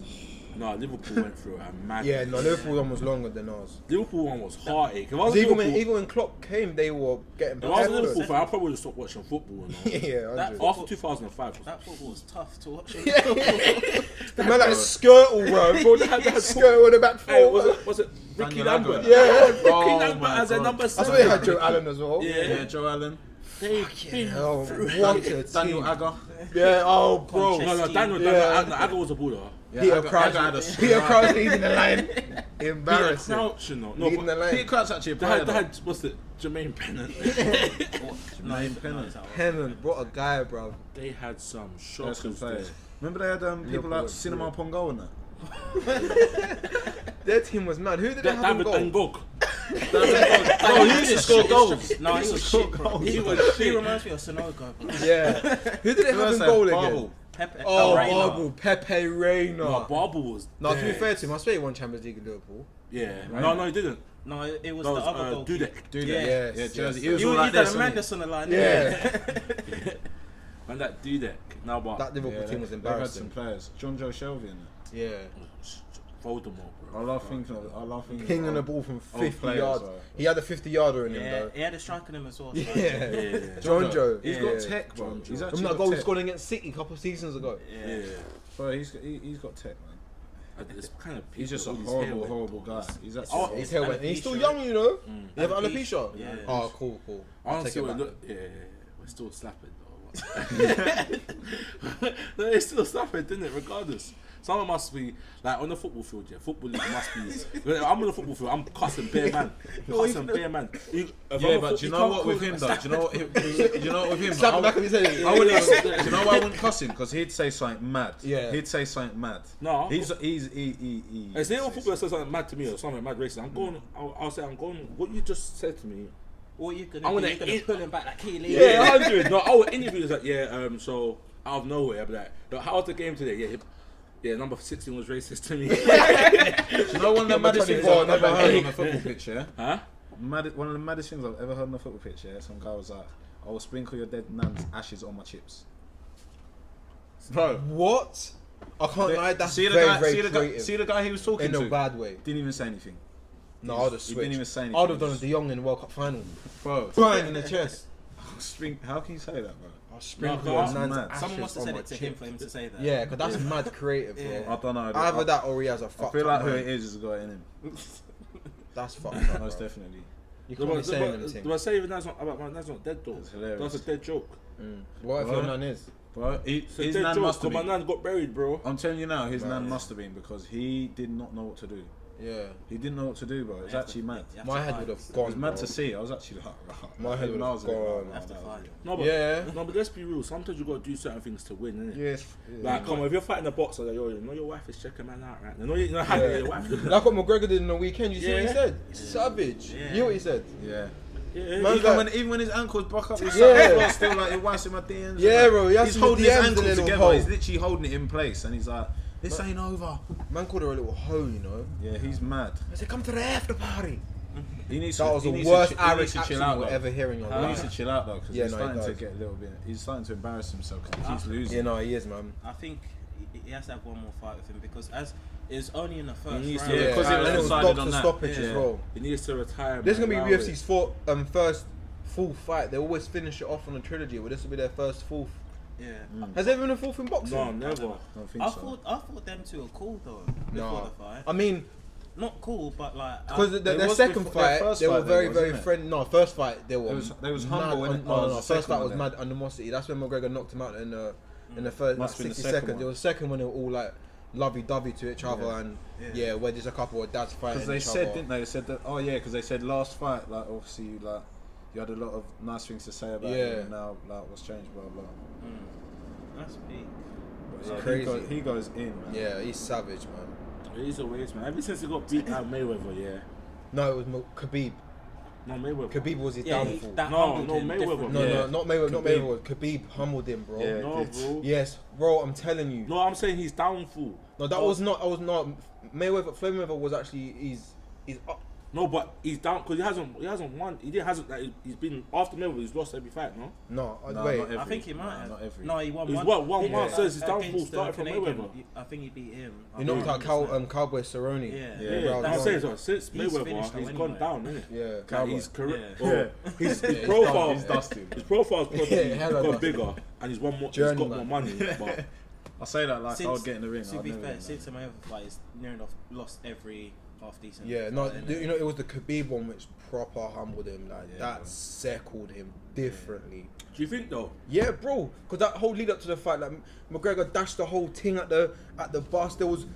No, Liverpool went through a mad. yeah, no, Liverpool one was longer than ours. Liverpool one was heartache. If I was Even Liverpool, when Klopp came, they were getting. if I was a prepared. Liverpool fan, I probably would have stopped watching football. You know? Yeah, That 100. After 2005, That football was tough to watch. The man like Skirtle, bro. they had Skirtle on the back Hey, four. was it Ricky Daniel Lambert? Agüero. Yeah. Ricky Oh Lambert my as a God. number That's 7. why they had Joe Allen as well. Yeah. Joe Allen, They've been Oh, through. what a Daniel team. Agger. Yeah, oh, bro. No, Daniel Yeah. Agger was a baller. Yeah, Peter Agger Crouch. had a Peter Crouch leading the line. Peter Embarrassing. Crouch, you know. No, Leading the but line. Peter Crouch actually a they player. had what's it? Jermaine Pennant. Jermaine Pennant. Pennant, what a guy, bro. They had some That's shockers good there. players. Remember they had people Liverpool like was Cinema Pongo and that? Their team was mad. Who did they have in David goal? Ngog. Oh, he used to score goals. No, he was shit, bro. He reminds me of Sonogo, bro. Yeah. Who did they have in goal again? Pepe. Oh, Reina. Barble, Pepe Reina. No, Barble was. No, to be there. fair to him, I swear he won Champions League in Liverpool. Yeah. No, he didn't. No, it was That the was other goal. Dudek. Yes, Yeah, Jersey. yes. He was You all like done this. a wasn't Mendes on the line. Yeah. And that Dudek. Now, but That Liverpool he? team was They've had some embarrassing. players. John Joe Shelby and that. Yeah. Voldemort, bro. I love thinking of Pinging the ball from 50 players, yards. right. He had a 50-yarder in him, Yeah, though. he had a strike on him as well. so- Yeah. John Joe. He's Yeah. got tech, bro. John Joe. He's Remember actually that got goal he tech. scored against City a couple of seasons ago? Yeah. Bro, he's got tech, man. It's kind of He's just a all these horrible, hair horrible wet. guy. He's Oh, actually. he's hell went. He's still alopecia. young, you know. Mm. You have Alopecia. alopecia? Yeah. Oh, cool. I'll take Honestly, it back. look, yeah, we're still slapping though. No, it's still slapping, didn't it? Regardless, someone must be like on the football field. Yeah, football league must be. I'm on the football field. I'm cussing bare man. Cussing bare man. Yeah, but do you know what with him though? Do you know what? Do you know what with him? Slap the back of his head. I wouldn't. Do you know why I wouldn't cuss him? Because he'd say something mad. Yeah. He'd say something mad. No. He. It's not football says something mad to me or something mad racist. I'm going. I'll say I'm going. What you just said to me. What you gonna I'm do? gonna You're gonna eat- pull him back like Keely. Yeah, 100. No, our interview is like, yeah. So out of nowhere, I'll be like, "Look, how was the game today? Yeah. Number 16 was racist to me. Do you know one of the maddest things 24, I've ever number heard 8. on a football pitch? Yeah. Huh? One of the maddest things I've ever heard on a football pitch. Yeah. Some guy was like, "I will sprinkle your dead nan's ashes on my chips." Bro. What? I can't lie. That's see the very, guy. very See the guy. creative. See the guy he was talking In to. a bad way. Didn't even say anything. No, I'd have He switched. didn't even say anything. I'd have done a De Jong in the World Cup final. Bro. Bang in the chest. How can you say that, bro? I'll sprinkle No, your nan's mad. ashes Someone must have on said my it to him chip. for him to say that. Yeah, because that's mad creative, bro. Yeah. I don't know. Either that or he has a I fucked feel up like who mind. it is has got it in him. That's fucked up, Most bro. definitely. You can't be saying Do I anything. say even that's not about my that's not dead though? It's hilarious. That's a dead joke. What if your nan is? Bro, It's a his dead nan joke. must have 'Cause my been. nan got buried, bro. I'm telling you now, his Right. nan must have been because he did not know what to do. Yeah. He didn't know what to do, bro. It was actually mad. You have My to head find would have it. It gone. was mad bro. to see. I was actually like, My head would have gone. You have to find it. No, but Yeah. no, but let's be real. Sometimes you gotta do certain things to win, innit? Yes. Like, come on, if you're fighting a boxer, like, yo, you know your wife is checking man out, right? You know how Yeah. your wife. Like what McGregor did in the weekend. You see what he Yeah. said? Savage. Yeah. You know what he said? Yeah. Yeah, Man, Even when his ankles broke up, he's Yeah. still like it was in my DMs. Yeah, like, bro, he has he's some holding his DMs in ankle a little together. hole. He's literally holding it in place, and he's like, "This ain't over." Man called her a little hoe, you know. Yeah, he's mad. I said, come to the after party. He needs That to. was he the needs worst to, he needs Irish to accent chill out, you'll though. ever hear in your He life. needs to chill out though, because Yeah, he's no, he starting to does. get a little bit. He's starting to embarrass himself because he keeps losing. Yeah, no, he is, man. I think he has to have one more fight with him because as It's only in the first needs round. to- Yeah, 'cause it was and it was decided doctor on that. stoppage as Yeah. well. He needs to retire. This is man, gonna be allow UFC's first full fight. They always finish it off on a trilogy, but this will be their first fourth. Yeah. Has there been a fourth in it. boxing? No, never. I don't think I so. thought them two were cool though before No. the fight. I mean, Not cool, but like because They their was second before- their fight, first they were fight very, was, very isn't it? friendly. No, first fight, they were. They was mad humble, on- innit? No, Oh, no, the first second fight one was then. mad animosity. That's when McGregor knocked him out in the first Must have been 60 the second seconds. one. It was the second when they were all like lovey-dovey to each other, Yeah. and Yeah. where there's a couple of dads fighting Because they each said, other. didn't they? They said that. Oh yeah, because they said last fight, like obviously, like you had a lot of nice things to say about Yeah. him, and now like what's changed, blah blah. that's big. But, It's yeah, crazy. He goes in, man. Yeah, he's savage, man. He's a waste, man. Ever since he got beat out Mayweather, yeah. No, it was Khabib. No, Mayweather. Khabib was his Yeah, downfall. that No, humbled no, him Mayweather. differently. No, Yeah. no, not Mayweather. Not Khabib. Mayweather. Khabib humbled him, bro. Yeah. No, It did. bro. Yes, bro. I'm telling you. No, I'm saying he's downfall. No, that was not. I was not. Mayweather. Floyd Mayweather was actually. He's up. No, but he's down because he hasn't won. Hasn't like he's been after Mayweather. He's lost every fight. No. No, No, wait. not every. I think he might No, have. not every. No, he won He's one. won He one. did, So his against downfall the started from Canadian. Mayweather. I think he beat him. He knocked out Cowboy Cerrone. Yeah. Yeah. Yeah, Brown that's Brown. saying so. Since He's Mayweather, finished he's now gone anyway. down, isn't it? Yeah, Like, Cowboy. his career, Yeah. his Yeah, profile, he's dusted. his profile's probably Yeah, hella got dusted. bigger, and he's won more. Journeyman. He's got more money, but I say that like I Since- would get in the ring. To I'd be never fair, win since that. the Mayweather fight, he's near enough lost every half decent. Yeah, no, fight, innit? you know, it was the Khabib one which proper humbled him. Like Yeah, that bro. circled him differently. do you think though? Yeah, bro. Because that whole lead up to the fight, like McGregor dashed the whole thing at the bus. There was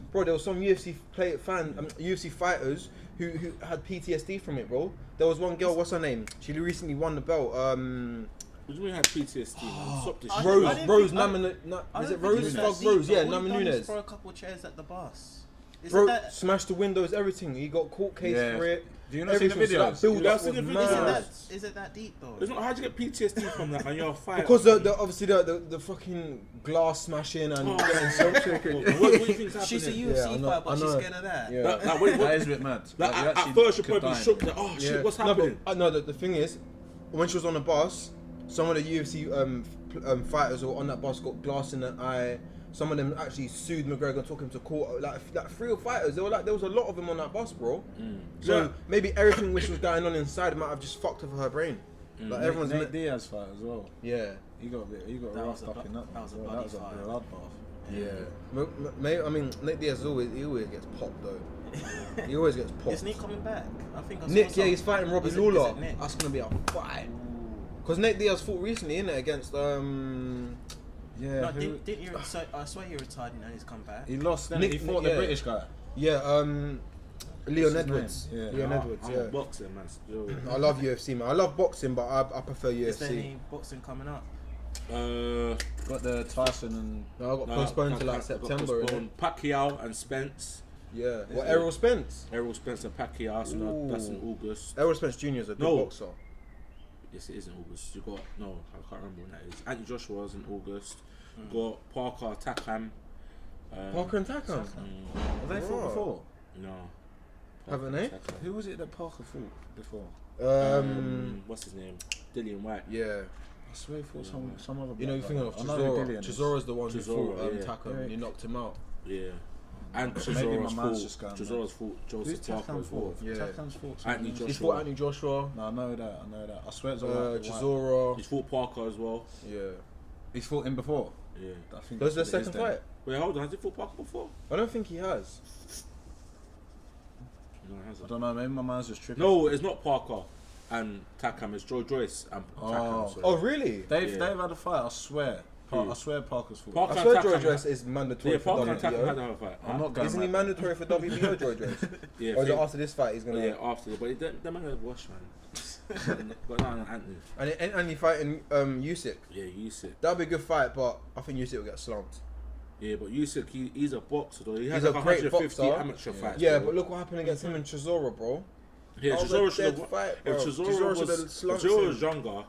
some UFC UFC fighters who had PTSD from it, bro. There was one girl. What's her name? She recently won the belt. What do you mean had PTSD? Man? Stop this. I shit. didn't- Rose, I didn't Rose, think- I- Naman, I is don't it think Rose? it's that Fuck deep, Rose, though. yeah, All he done is Naman throw Nunes. a couple of chairs at the bus. Is Bro, it that? smashed the windows, everything. He got court case Yeah. for it. Do you not see the Everything. So that videos? build You up not seen was the mad. videos? Is it that deep though? It's not. How'd you get PTSD from that, man? You're a fighter. Because obviously the fucking glass smashing and Oh, getting self shaking. what do you think's happening? She's a Yeah, UFC I know- fighter, but I she's know. scared of that. Yeah. Like, wait, That is a bit mad. Like, you at actually first you're could probably die. shook. Like, oh shit, what's happening? I know that the thing is, when she was on the bus, some of the UFC fighters who were on that bus got glass in the eye. Some of them actually sued McGregor and took him to court. Like 3 fighters. There was a lot of them on that bus, bro. So Yeah. maybe everything which was going on inside might have just fucked over her brain. Like everyone's Nate Diaz fight as well. yeah. He got That was roughed a up in that. that was a one. bloody That was fight. a bloodbath. Yeah. I mean, Nick Diaz always gets popped though. He always gets popped. Is Nick coming back? I think I saw Nick, yeah, some- he's fighting Robbie Is it Lawler. Nick? That's gonna be a fight. Because Nick Diaz fought recently, innit, against Yeah, No, who- didn't you? So, I swear he retired and he's come back. he lost. Then Nick- he fought yeah. the British guy. Leon his Edwards. name? Yeah. Leon Edwards. I'm Yeah. a boxer, man. Still. I love UFC, man. I love boxing, but I prefer Is there UFC. any boxing coming up? Got the Tyson and No, I got postponed to like September. innit? Pacquiao and Spence. Yeah. What, Errol Spence? Errol Spence and Pacquiao. So that's in August. Errol Spence Jr. is a good No. boxer. Yes, it is in August. You got I can't remember when that is. Anthony Joshua's in August. Got Parker Takam. Parker and Takam. have they fought Right. before? No. Haven't they? Takam. Who was it that Parker fought before? What's his name? Dillian White. yeah. I swear he fought some other. You know, you're black thinking guy. of I know who Chisora. Dillian is. Chisora's the one who Chisora, fought yeah. Takam and he knocked him out. Yeah. And Maybe my Chisora's man's just going Chisora's fought Who's Joseph Parker Takam as well. fought? Yeah. Takam's fought. Anthony someone. He Joshua. fought Anthony Joshua, No, I know that. I swear it's all right. Chisora. He's fought Parker as well. Yeah. He's fought him before. Yeah. I think That was their that's what it is second then. fight. Wait, hold on. Has he fought Parker before? I don't think he has. No, he I hasn't. don't know. Maybe my man's just tripping. No, it's not Parker and Takam. It's Joe Joyce and Takam. Sorry. Oh, really? They've Yeah. had a fight. I swear. Who? I swear Parker's fought. Parker I and swear Takam George had- West is mandatory Yeah, for Parker and Takam had WBO. another fight. I'm not going. Isn't he mad. mandatory for WBO, George West? Yeah, Or is it think- after this fight he's gonna? yeah, after. But them man got washed, man. But no, Anthony. And he fighting Usyk. Yeah, Usyk. That'd be a good fight, but I think Usyk will get slumped. Yeah, but Usyk, he's a boxer though. He has He's a like great 150 boxer. amateur fights. Yeah, bro. but look what happened against him and Chisora, bro. Yeah, That was Chisora a should dead have. fight, If bro. Chisora Chisora was, should've if slumped Chisora him. was younger,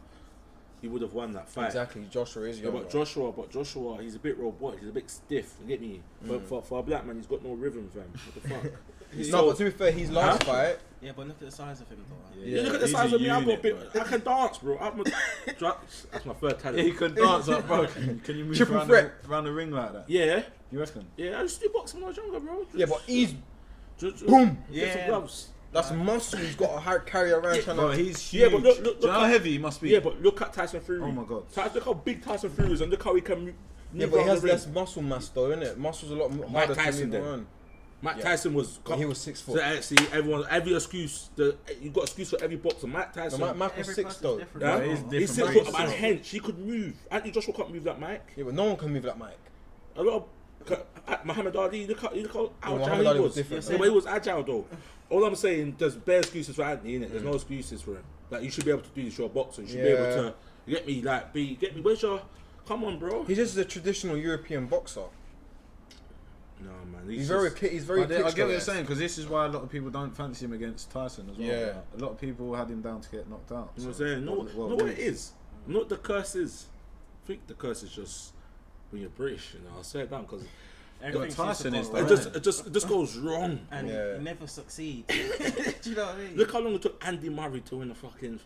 he would have won that fight. Exactly, Joshua is Yeah, younger. but Joshua, he's a bit robotic. He's a bit stiff. You get me? But for a black man, he's got no rhythm, fam. What the fuck? No, but to be fair, his last fight. Yeah, but look at the size of him, though. Yeah, look at the he's size a of me. I've got unit, big. bro. I can dance, bro. That's my third talent. Yeah, you can dance up, bro. Can you move Triple around threat. around the ring like that? Yeah, You reckon? yeah. I used to do boxing when I was younger, bro. Yeah, but he's Just boom. get some Yeah. gloves. That's muscle he's got to carry around. Trying Bro, to. he's huge. Yeah, but look Do you know how at- heavy he must be? Yeah, but look at Tyson Fury. Oh my God. Look how big Tyson Fury is, and look how he can move. Yeah, but he around has the ring. less muscle mass though, innit? Muscle's a lot harder Tyson to move then. around. Mike Yeah. Tyson was. But he was 6 foot. So actually, every excuse. You got excuse for every boxer. Mike Tyson. No, Mike was Every 6 person's though. different. Yeah, Yeah, he's he's different, 6 foot, bro. and hench. He could move. Anthony Joshua can't move like Mike. Yeah, but no one can move like Mike. A lot of Muhammad Ali. Look how agile Muhammad he Ali was was. different, Yeah, but he was agile though. All I'm saying, there's bare excuses for Anthony, innit? There's no excuses for him. Like you should be able to do this. You're a boxer. You should be able to get me. Where's your? Come on, bro. He's just a traditional European boxer. No man. He's very I get what you're kick-strong. saying, because this is why a lot of people don't fancy him against Tyson as well. Yeah. Like, a lot of people had him down to get knocked out. You know what so- I'm saying? No, well, know what it is. Not the curse is. I think the curse is just when you're British. You know, I'll say it down because Everything seems Tyson to is go the wrong. man. it just goes wrong. And Yeah. he never succeeds. Do you know what I mean? Look how long it took Andy Murray to win a fucking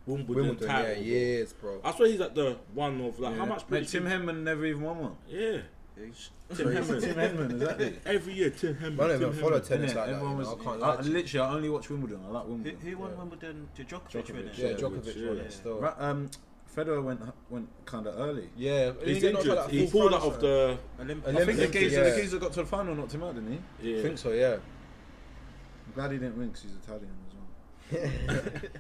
Wimbledon title. Yeah, years, bro. I swear he's like the one of like how much Mate, British Tim people- Henman never even won one. Yeah. Tim Tim Henman. Henman, exactly. Every year, Tim Henman. I don't even Tim follow Henman. tennis Innit? like that. Everyone You know, was. I can't lie to you. Literally, I only watch Wimbledon. I like Wimbledon. Who won Yeah. Wimbledon? Did Djokovic Djokovic, win it? Yeah, Djokovic, Djokovic won yeah. it still. Federer went kind of early. Yeah, He's he didn't injured. like He full pulled out France, of the. Olympic. I think the Olympics, geezer, yeah. the geezer got to the final, knocked him out, didn't he? Yeah. I think so, yeah. I'm glad he didn't win because he's Italian as well.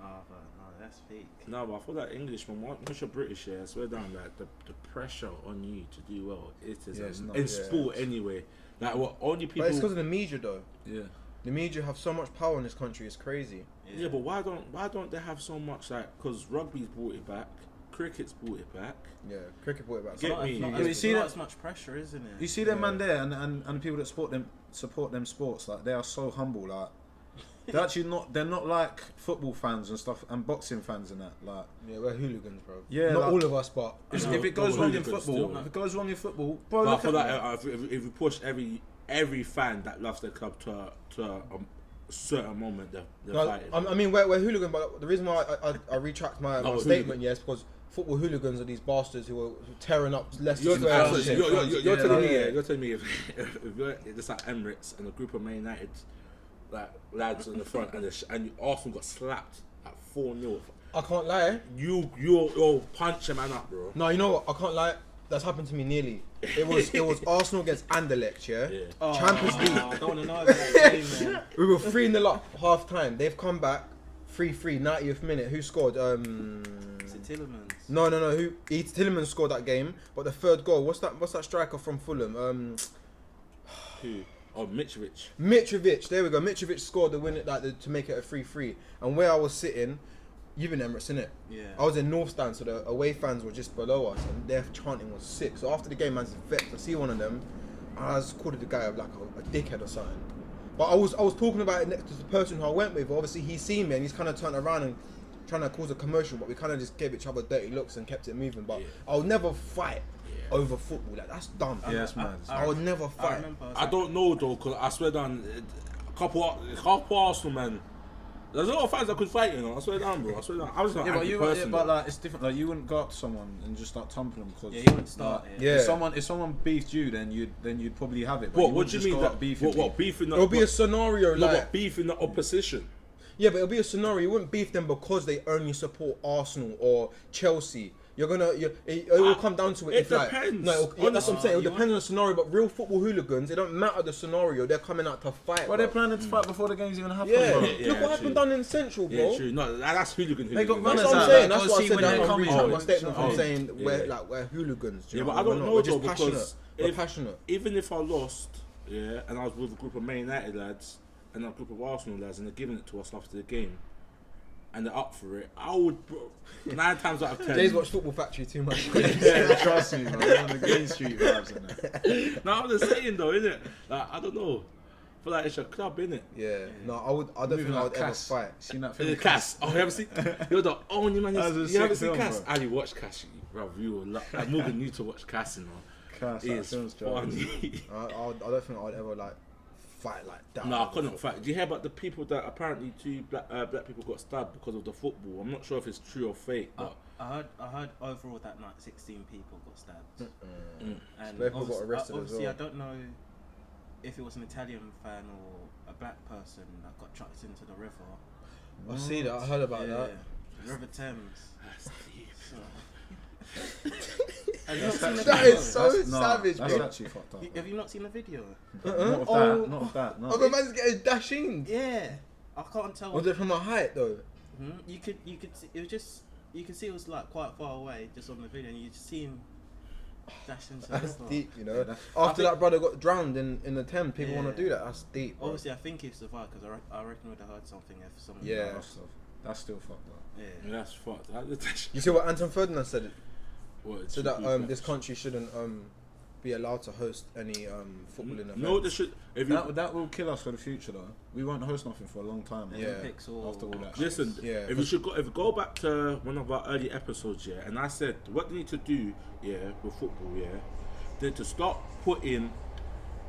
Oh, but no, that's fake. No, but I feel like Englishman, once you're British, yeah, I swear down, like the pressure on you to do well, it is Yeah, it's not- in yeah. sport anyway. Like what only people. But it's because of the media, though. Yeah. The media have so much power in this country. It's crazy. Yeah, but why don't they have so much like? Because rugby's brought it back, cricket's brought it back. Yeah, cricket brought it back. Get Not, me. not, Yeah, you it's see not that- as much pressure, isn't it? You see them Yeah. man there, and the people that support them sports, like they are so humble. Like they're actually not. They're not like football fans and stuff and boxing fans and that. Like Yeah, we're hooligans, bro. Yeah, not like- all of us, but if know, it goes but wrong in hooligans football, still. if it goes wrong in football, bro, But I look feel at like if we push every fan that loves their club to a certain moment, they're no, fighting. I mean we're hooligans. But the reason why I retract my Oh, statement, hooligan. yes, because football hooligans are these bastards who are tearing up Leicester You're, Square. and you're, shit. you're, you're Yeah, telling me, yeah. yeah, you're telling me if you're just like Emirates and a group of Man United like lads in the front and Arsenal got slapped at 4-0, I can't lie. you'll punch a man up, bro. No, you know what? I can't lie. That's happened to me nearly. It was Arsenal against Anderlecht, yeah? Yeah. Oh, Champions League. I don't want to know about that game, man. We were 3-0 up half time. They've come back 3-3, 90th minute. Who scored? Is it Tillemans? No. Who? Tillemans scored that game. But the third goal, what's that striker from Fulham? Who? Oh, Mitrovic. Mitrovic. There we go. Mitrovic scored the win to make it a 3-3. And where I was sitting, you've been Emirates, innit? Yeah. I was in North Stand, so the away fans were just below us, and their chanting was sick. So after the game, man's vexed. I see one of them, and I just called the guy like a dickhead or something. But I was talking about it next to the person who I went with. Obviously, he's seen me, and he's kind of turned around and trying to cause a commotion. But we kind of just gave each other dirty looks and kept it moving. But Yeah. I'll never fight over football. Like that's dumb. Yeah, that's mad. I would never I fight. remember. I don't know though, cause I swear down, a couple Arsenal man. There's a lot of fans that could fight, you know. I swear down, bro. I swear down. I was not Yeah, but angry you, person. but like it's different. Like you wouldn't go up to someone and just start thumping them because Yeah, you wouldn't start it. Yeah. If someone beefed you, then you'd probably have it. But What? you What wouldn't do you just mean go that up beefing what beef in the? It'll be a scenario no, like what beef in the opposition? yeah, but it'll be a scenario. You wouldn't beef them because they only support Arsenal or Chelsea. It will come down to it. It If like, depends. no, that's what I'm saying. It You depends on the scenario. But real football hooligans, it don't matter the scenario. They're coming out to fight. Well, bro. they're planning to fight before the game's even happened. Yeah, bro. Yeah, look what true. happened down in Central, bro. Yeah, true. No, that's hooligan. They got hooligan. runners That's what I'm out, saying. like, That's go why I see said when that. they're I'm coming. reaching my Oh, statement from yeah. saying Yeah. we're hooligans. do you Yeah, know but I what don't mean? know We're just though, passionate. because We're passionate. even if I lost, yeah, and I was with a group of Man United lads and a group of Arsenal lads, and they're giving it to us after the game, and they're up for it, I would, bro, 9 times out of 10. Jay's watched Football Factory too much. Yeah, trust me, bro. They're on the Green Street vibes and that. No, I'm just saying though, innit? Like, I don't know. feel like it's a club, innit? Yeah. No, I don't think I would ever fight. Seen that film? Cass. Oh, you haven't seen? You're the only man. That was a You sick haven't seen film, Cass? bro. Ali, watch Cass, bro. You will love. Like, Morgan need to watch Cass, you know. Cass, that It's film's funny. I don't think I would ever like fight like that. No, I couldn't fight. Do you hear about the people that apparently two black people got stabbed because of the football? I'm not sure if it's true or fake, but I heard overall that night 16 people got stabbed. And So people got arrested as obviously, well. I don't know if it was an Italian fan or a black person that got chucked into the river. I see that. I heard about that. River Thames. that's deep. Have you not seen the That video? is so savage, That's bro. actually fucked up. Have you not seen the video? Not of Oh. that. Not of that. No. Other man's getting dashing. Yeah, I can't tell. Was it from a height though? You could see, it was just, you can see it was like quite far away just on the video, and you just see him dash into the That's river. deep, you know. Yeah, that's- After that brother got drowned in the Thames, people want to Yeah. do that. That's deep. Bro. Obviously, I think he survived because I reckon we'd have heard something if someone. Yeah. That's still fucked up. Yeah. That's fucked. You see what Anton Ferdinand said? What, So two that blue this caps? country shouldn't be allowed to host any footballing events. No, they should. If you That will kill us for the future, though. We won't host nothing for a long time. Yeah. Olympics or After all that. listen, Yeah. if you go back to one of our early episodes, yeah, and I said what they need to do, yeah, with football, yeah, they need to stop putting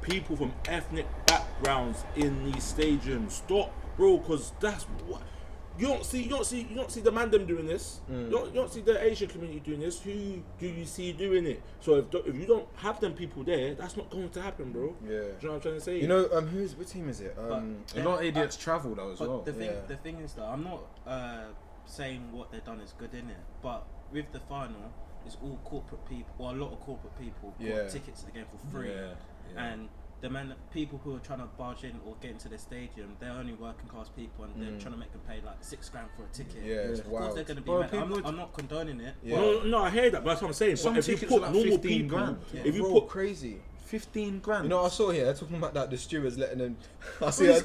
people from ethnic backgrounds in these stadiums. Stop, bro, because that's what. You don't see the man them doing this. You don't see the Asian community doing this. Who do you see doing it? So if you don't have them people there, that's not going to happen, bro. Yeah. Do you know what I'm trying to say? You know what team is it? A lot of idiots travel though as But well. the thing is though, I'm not saying what they've done is good in it, but with the final, it's all corporate people, or a lot of corporate people Yeah. got tickets to the game for free, Yeah. and people who are trying to barge in or get into the stadium, they're only working class people, and they're trying to make them pay like $6,000 for a ticket. Yeah, it's Of course wild. they're going to be Bro, mad. people I'm not condoning it. Yeah. No, I hear that, but that's what I'm saying. Some But if you tickets put are like normal 15 people, grand. if you Bro, put crazy. 15 grand. You know, I saw here talking about that the stewards letting them. I saw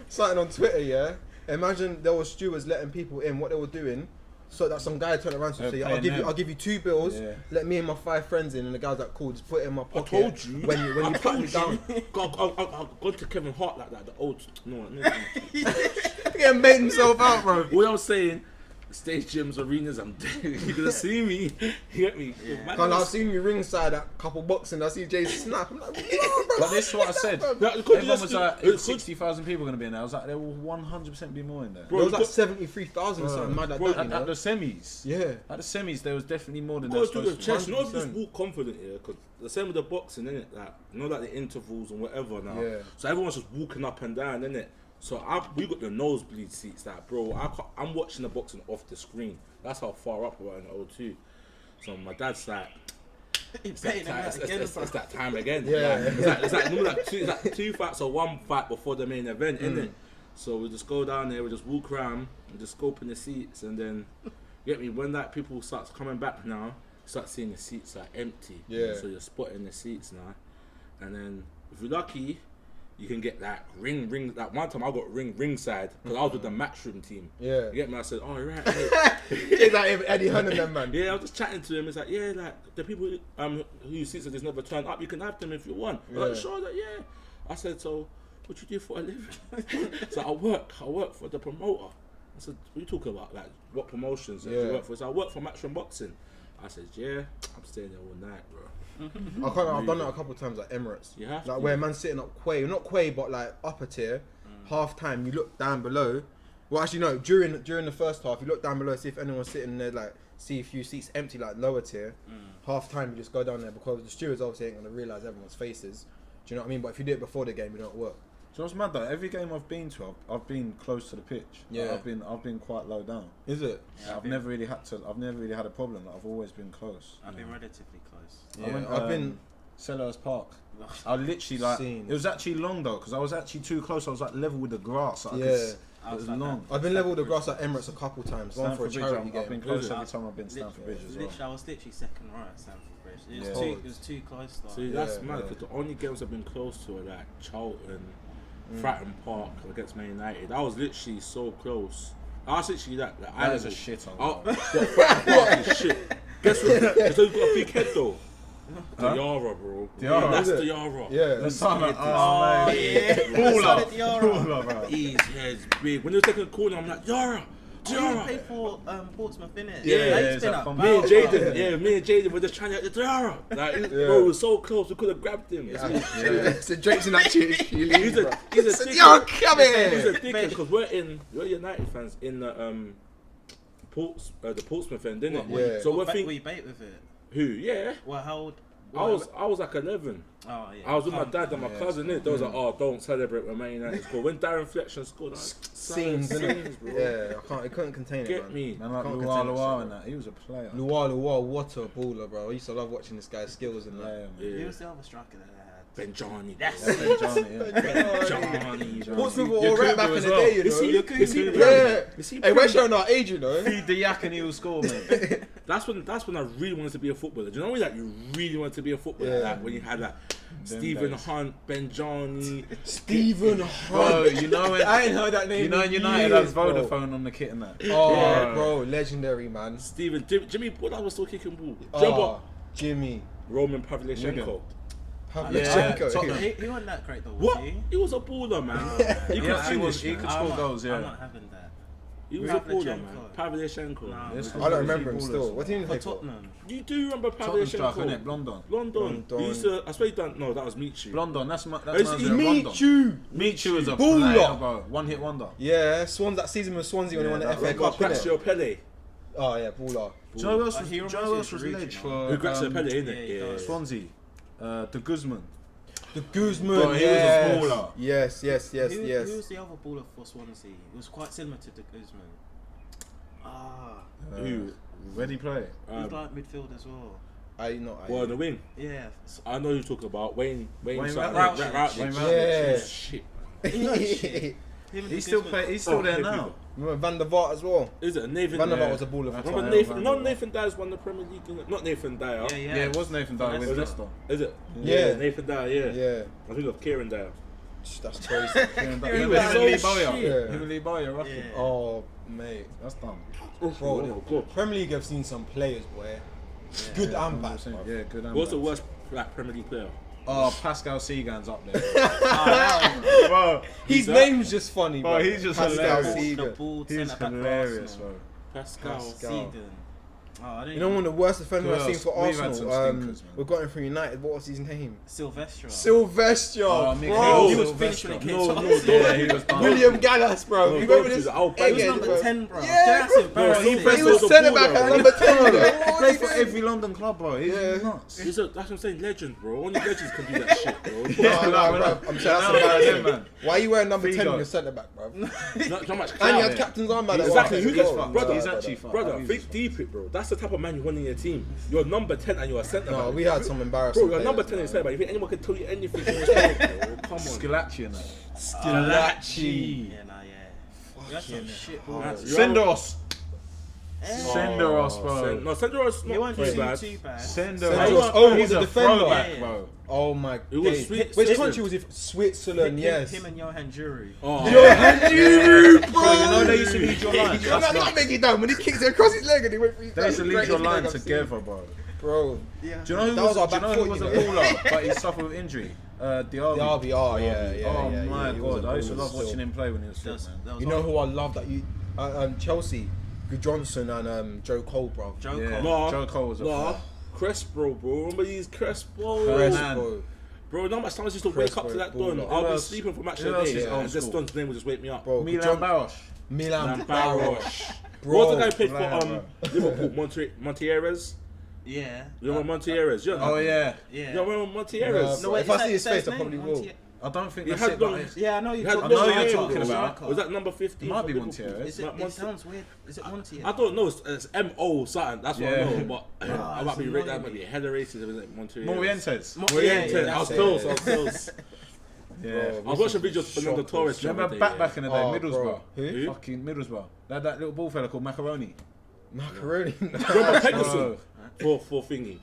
something on Twitter. Yeah, imagine there was stewards letting people in. What they were doing, so that some guy turned around to They're say, paying "I'll give you 2 bills. Yeah. Let me and my 5 friends in." And the guy's like, "Cool, just put it in my I pocket." told you. when you pat me down. I've gone to Kevin Hart like that. The old no. He made himself out, bro. What I'm saying, stadiums, arenas, I'm dead. You're gonna see me. You get me? Man, Cause I've seen you ringside at couple boxing. I see Jay snap. I'm like, "Bro, But this is what I said. That- it could Everyone just was do- like, it could- 60,000 people going to be in there. I was like, there will 100% be more in there. Bro, There was you like got- 73,000 or something mad like bro, that. You At the know? semis. Yeah. At the semis, there was definitely more than Go there to was the supposed chest. to You know, if you just 100%. walk confident here, because the same with the boxing, innit? Like, you know, like the intervals and whatever now. Yeah. So everyone's just walking up and down, innit? So we got the nosebleed seats. Like, bro, I'm watching the boxing off the screen. That's how far up we were in the O2. So my dad's like, it's that time, it's that time again. Yeah. Like, it's like 2 fights or 1 fight before the main event, innit? So we just go down there, we just walk around, and just scope in the seats, and then, you get me, when that people start coming back now, you start seeing the seats are empty. Yeah. So you're spotting the seats now. And then, if you're lucky, you can get that ring. Like one time I got ringside, because I was with the matchroom team. Yeah. You get me? I said, oh, right. It's like Eddie Hunt and them, man. Yeah, I was just chatting to him. It's like, yeah, like the people who seats that just never turned up, you can have them if you want. I was like, Yeah. sure, like, yeah. I said, so what you do for a living? So I work for the promoter. I said, what are you talking about? Like, what promotions do you Yeah. work for? So I work for Matchroom Boxing. I said, yeah, I'm staying there all night, bro. I've done that a couple of times at Emirates. You have like to. where man's sitting up quay, not quay, but like upper tier. Half time, you look down below. Well, actually no. During the first half, you look down below, see if anyone's sitting there. Like see a few seats empty, like lower tier. Half time, you just go down there because the stewards obviously ain't gonna realise everyone's faces. Do you know what I mean? But if you do it before the game, you don't work. So what's mad though? Every game I've been to, I've been close to the pitch. Like, Yeah. I've been quite low down. Is it? Yeah, I've never really had a problem. Like, I've always been close. I've been relatively close. Yeah, I went, I've been. Sellers Park. I literally like. Seen. It was actually long though, because I was actually too close. I was like level with the grass. Like, Yeah. it was long. I've been level with the grass at Emirates a couple times. One for a Stamford Bridge, charity I've been game. close Is it? every time I've been to Stamford Bridge as well. I was literally second right at Stamford Bridge. It was, Yeah. it was too close. Like. See, that's Yeah, mad, yeah. because the only games I've been close to are like Charlton, Fratton Park against Man United. I was literally so close. I was literally that That is a shit on. Fratton Park is shit. Guess what? Because you've got a big head though. Diarra, bro. Diarra, That's is it? Diarra. Yeah. The son of Oh, yeah. Baller, bro. His head's big. When he was taking a corner, I'm like, Diarra. He Diarra. played for Portsmouth, innit? Yeah, He's it's been like up. from Me and Wow. Jaden, me and Jaden were just trying to Diarra. Like, bro, we were so close, we could have grabbed him. So Drake's in that cheerleading. He's a dickhead. Yo, come He's here. a dickhead because we're United fans in the Portsmouth end, didn't it? Yeah. So we're Were thinking you bait with it? who? Yeah. Well, how old? I was like 11. Oh, yeah. I was with my dad and my cousin. They was like, "Oh, don't celebrate when Man United scored." When Darren Fletcher scored, Scenes, innit? bro. Yeah, I couldn't contain it, Get man. me. Man, like Can't Luar contain Luar it, and that. He was a player. Luar, what a baller, bro. I used to love watching this guy's skills and Yeah, that. man. He Yeah. was the other striker that I had. Benjani. That's Yeah, Ben Johnny, yeah. Johnny. Portsmouth were Yakubu alright back in as the well. day, you Is he? know. Is he? Yeah. Is he? Hey, we're showing our age, you know. Feed the yak and he'll score, man. That's when I really wanted to be a footballer. Do you know when like you really wanted to be a footballer? Yeah. Like when you had like Them Stephen days. Hunt, Stephen Stephen Bro, Hunt. you know when I ain't heard that name. you know in United years, has bro. Vodafone on the kit and that. Oh, Yeah. bro, legendary, man. Jimmy Bullard was still kicking ball. Oh, Jimmy. Roman Pavlyuchenko. Pavlyuchenko. Tottenham. He wasn't that great though, was What? he? He was a baller, man. He He could actually was. finish, He man. could score goals. I'm Yeah. not having that. He was a baller, man. Pavlyuchenko. Pavlyuchenko. Nah. Yes, I don't remember him Ballers. still. What team did he For play for? Tottenham. You do remember Tottenham striker, innit? Pavlyuchenko? Blondon. London. London. He used to. I swear he done. No, that was Michu. Blondon. That's Is that's he Michu. Michu was a Baller. player, bro. One hit wonder. Yeah, Swans that season with Swansea when they Yeah, won the that FA Remember Cup, innit? Gracio Pele? Oh yeah, baller. Do you know who else He was? reminds Do you know me who of else was Giroud, ledge you for Who Gracio Pele, yeah, innit? he does. Swansea? De Guzman. The Guzman, Bro, he was a yes. baller. Yes, yes, yes, Who yes. was the other baller for Swansea? It was quite similar to De Guzman. Who? Where did he play? He was like midfield as well. Well, the wing. Yeah. I know who you're talking about. Wayne Wayne something. Routledge. Routledge. Wayne Yeah. Shit. Him and He's De still Guzman- play. He's still there now. Remember Van der Vaart as well. Is it Nathan? Van der Yeah. Vaart was a baller. That's For Remember right. Nathan? No, Nathan Dyer's won the Premier League. Innit? Not Nathan Dyer. Yeah, Yeah, it was Nathan Dyer with Was it? Leicester. Is it? Yeah. Nathan Dyer. Yeah. Yeah, I think of Kieran Dyer. that's crazy. Him was and so Lee shit. Bowyer. Yeah. Him and Lee Bowyer, roughly. Yeah. Oh mate, That's dumb. bro, Oh, the God. Premier League have seen some players, boy. Good and bad. Yeah, good. and What's the bad. worst black Premier League player? Oh, Pascal Segan's up there. Bro, his that? name's just funny, Bro, bro. he's just Pascal hilarious. The Seager. bald He's centre back for hilarious, Arsenal. bro. Pascal. Pascal. Seagan. Oh, I didn't You know one of the worst defenders Who I've seen else? for We've had Arsenal. some stinkers, man. We've got him from United. What was his name? Sylvestre. Sylvester, Oh, bro. Mikel He was Sylvester. finished when he came No, to no, Arsenal. Yeah, he was done. William Gallas, bro. No, You remember don't this? do that. I'll bang He was it, number bro. 10, bro. Yeah, That's bro. embarrassing. He He was was a centre baller, back at bro. number 10. He What played are for you doing? every London club, bro. He's Yeah. nuts. That's what I'm saying. Legend, bro. Only legends can do that shit, bro. No, bro. I'm saying that's No, embarrassing. man. Why are you wearing number 10 Figo. in your centre back, bro? Not how much And clout. you had captain's armband. at Exactly, one who point. gets Oh, fucked? no, Brother, He's no, actually no. fucked. Brother, He's think deep it, bro. That's the type of man you want in your team. You're number 10 and you're a centre No, back. we had some embarrassing. Bro, you're number 10 in centre back. You think anyone can tell you anything in this world, bro? Come on. Skilacci and that. Skilacci. Yeah, nah, yeah. That's some shit, bro. That's- Senderos. Eh. Senderos, bro. No, Senderos He not wasn't too too bad. bad. Senderos. Oh, he's he's a a defender. throwback, Yeah. bro. Oh my It was days. Swi- Which Switzerland. country was it? Switzerland, yes. Him and Johan Jury. Oh, You, bro. Bro, you know they used to lead your line. You're not making it down when he kicked it across his leg and he went for his They used to lead greatest your leg line I've seen. together, bro. Bro. Yeah. Do you know who That was, was our do you back know who foot, was you a know. baller, but he suffered with injury? Diaby. Derby, oh yeah, yeah. Oh yeah, my yeah, he was god, a I used to baller love still. watching him play when he was fit, That's- man. that was You know on- who I love that you Chelsea, Good Johnson and Joe Cole, bro. Joe Yeah. Cole. No. Joe Cole was a no. player. Crespo, bro. Remember these Crespo? Crespo. Bro, not much time I used to wake up to that dawn. Baller. I'll be else- sleeping for match who of else the day, is old and this school? Don's name will just wake me up. Bro, Milan Baros. Milan Baros. Baros. What was the guy who Bro. played Player, for Liverpool? Montieres? Yeah. You remember Montieres? Yeah. Oh yeah. Yeah. You remember Montieres? No, wait, if I is see that- his is that face, I name? probably will. I don't think You that's had it. But long- it's- Yeah, I know You you're had talking long I know hair, you're talking bro. about. Was that number 15? It might for be Liverpool? Montieres. Is it, Like it sounds weird. Is it Monty? I don't know. It's M.O. something. That's what Yeah. I know. But I might be it's right. That annoying might be a head of races. It was like Montieres. Morientes. Morientes. I was that's close. it. I was close. Yeah. I was watching videos of Fernando Torres. the Remember other day, back in the day, Oh, Middlesbrough. bro. Who? Fucking Middlesbrough. That little ball fella called Macaroni. Macaroni. Remember Peterson? Bro. For thingy.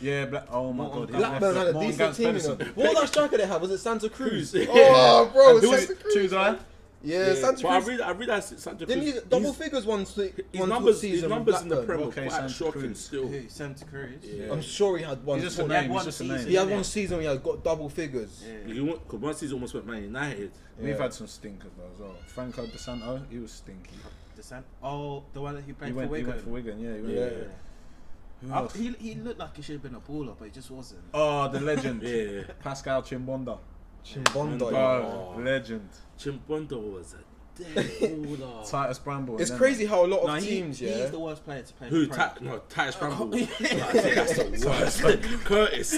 Yeah, oh my god. his Blackburn left had a foot. decent Morgan team, you know. Pedersen. What was that striker they had? Was it Santa Cruz? Cruz. Oh, bro, Who was Santa Cruz. two guy? Yeah, Santa But Cruz. I realised Santa Cruz. Didn't he double figures one His one numbers, season his with numbers in the Blackburn? Prem were Okay, quite Santa shocking Cruz. still. Who? Santa Cruz. Yeah. I'm sure he had one. He's just a one- name. one He's just a season. name. He had Yeah. one season where he had got double figures. Yeah. Because one season almost went Man United. We've Yeah. had some stinkers though as well. Franco De Santo, he was stinky. The one that he played He for went Wigan. for Wigan, yeah. He went, Yeah. Who else? He looked like he should have been a baller, but he just wasn't. Oh, the legend. Yeah. Pascal Chimbonda. Chimbonda. Oh, Oh. legend. Chimbondo was a dead baller. Titus Bramble. It's and crazy how a lot of No, teams, yeah. he's the worst player to play. Who? for Prem. Titus Bramble. Yeah. I think that's the worst. Curtis.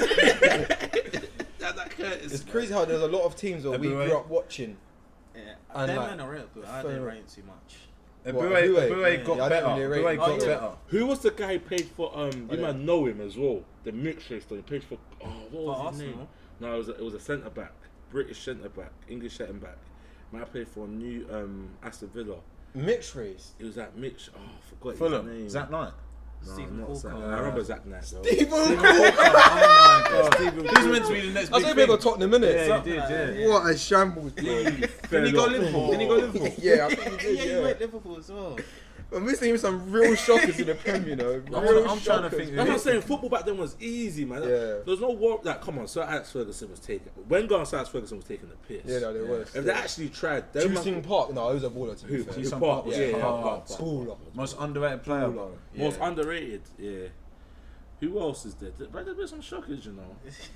That Curtis. It's crazy how there's a lot of teams that we Eboué. grew up watching. Yeah, And them like, men are real, but I didn't rate him too much. What, Eboué Eboué? got Yeah, I better. don't really rate Eboué him. got Oh, yeah. better. Who was the guy who played for? You yeah. might know him as well. The mixed race though. He played for. Oh, what For was his name? Arsenal? No, it was a centre back, British centre back, English centre back. Man, I played for new Aston Villa. Mixed race. It was that Mitch. Oh, I forgot his Fulham. name. Zach Knight. No, Stephen not Zach. Walker. I remember Zach Knight though. Oh my god. He's meant to be the next I big think they got thing. Tottenham, innit? Yeah, he did, yeah. What a shambles, bro. Didn't he go Liverpool? Didn't he go Liverpool? Yeah, I think he Yeah, did, he went Liverpool as well. I'm missing some real shockers in the Prem, you know. Real I'm trying to shockers. think That's what I'm saying. Football back then was easy, man. Yeah. There was no war. Like, come on, Sir Alex Ferguson was taking. When Sir Alex Ferguson was taking the piss. Yeah, no, they were. If they actually tried, they Justin Park, no, he was a baller to be Who? fair. Who? Jason Park? Park was Yeah, hard. Park. Baller. Most underrated player, bro. Most underrated. Yeah. Who else is there? There's been some shockers, you know.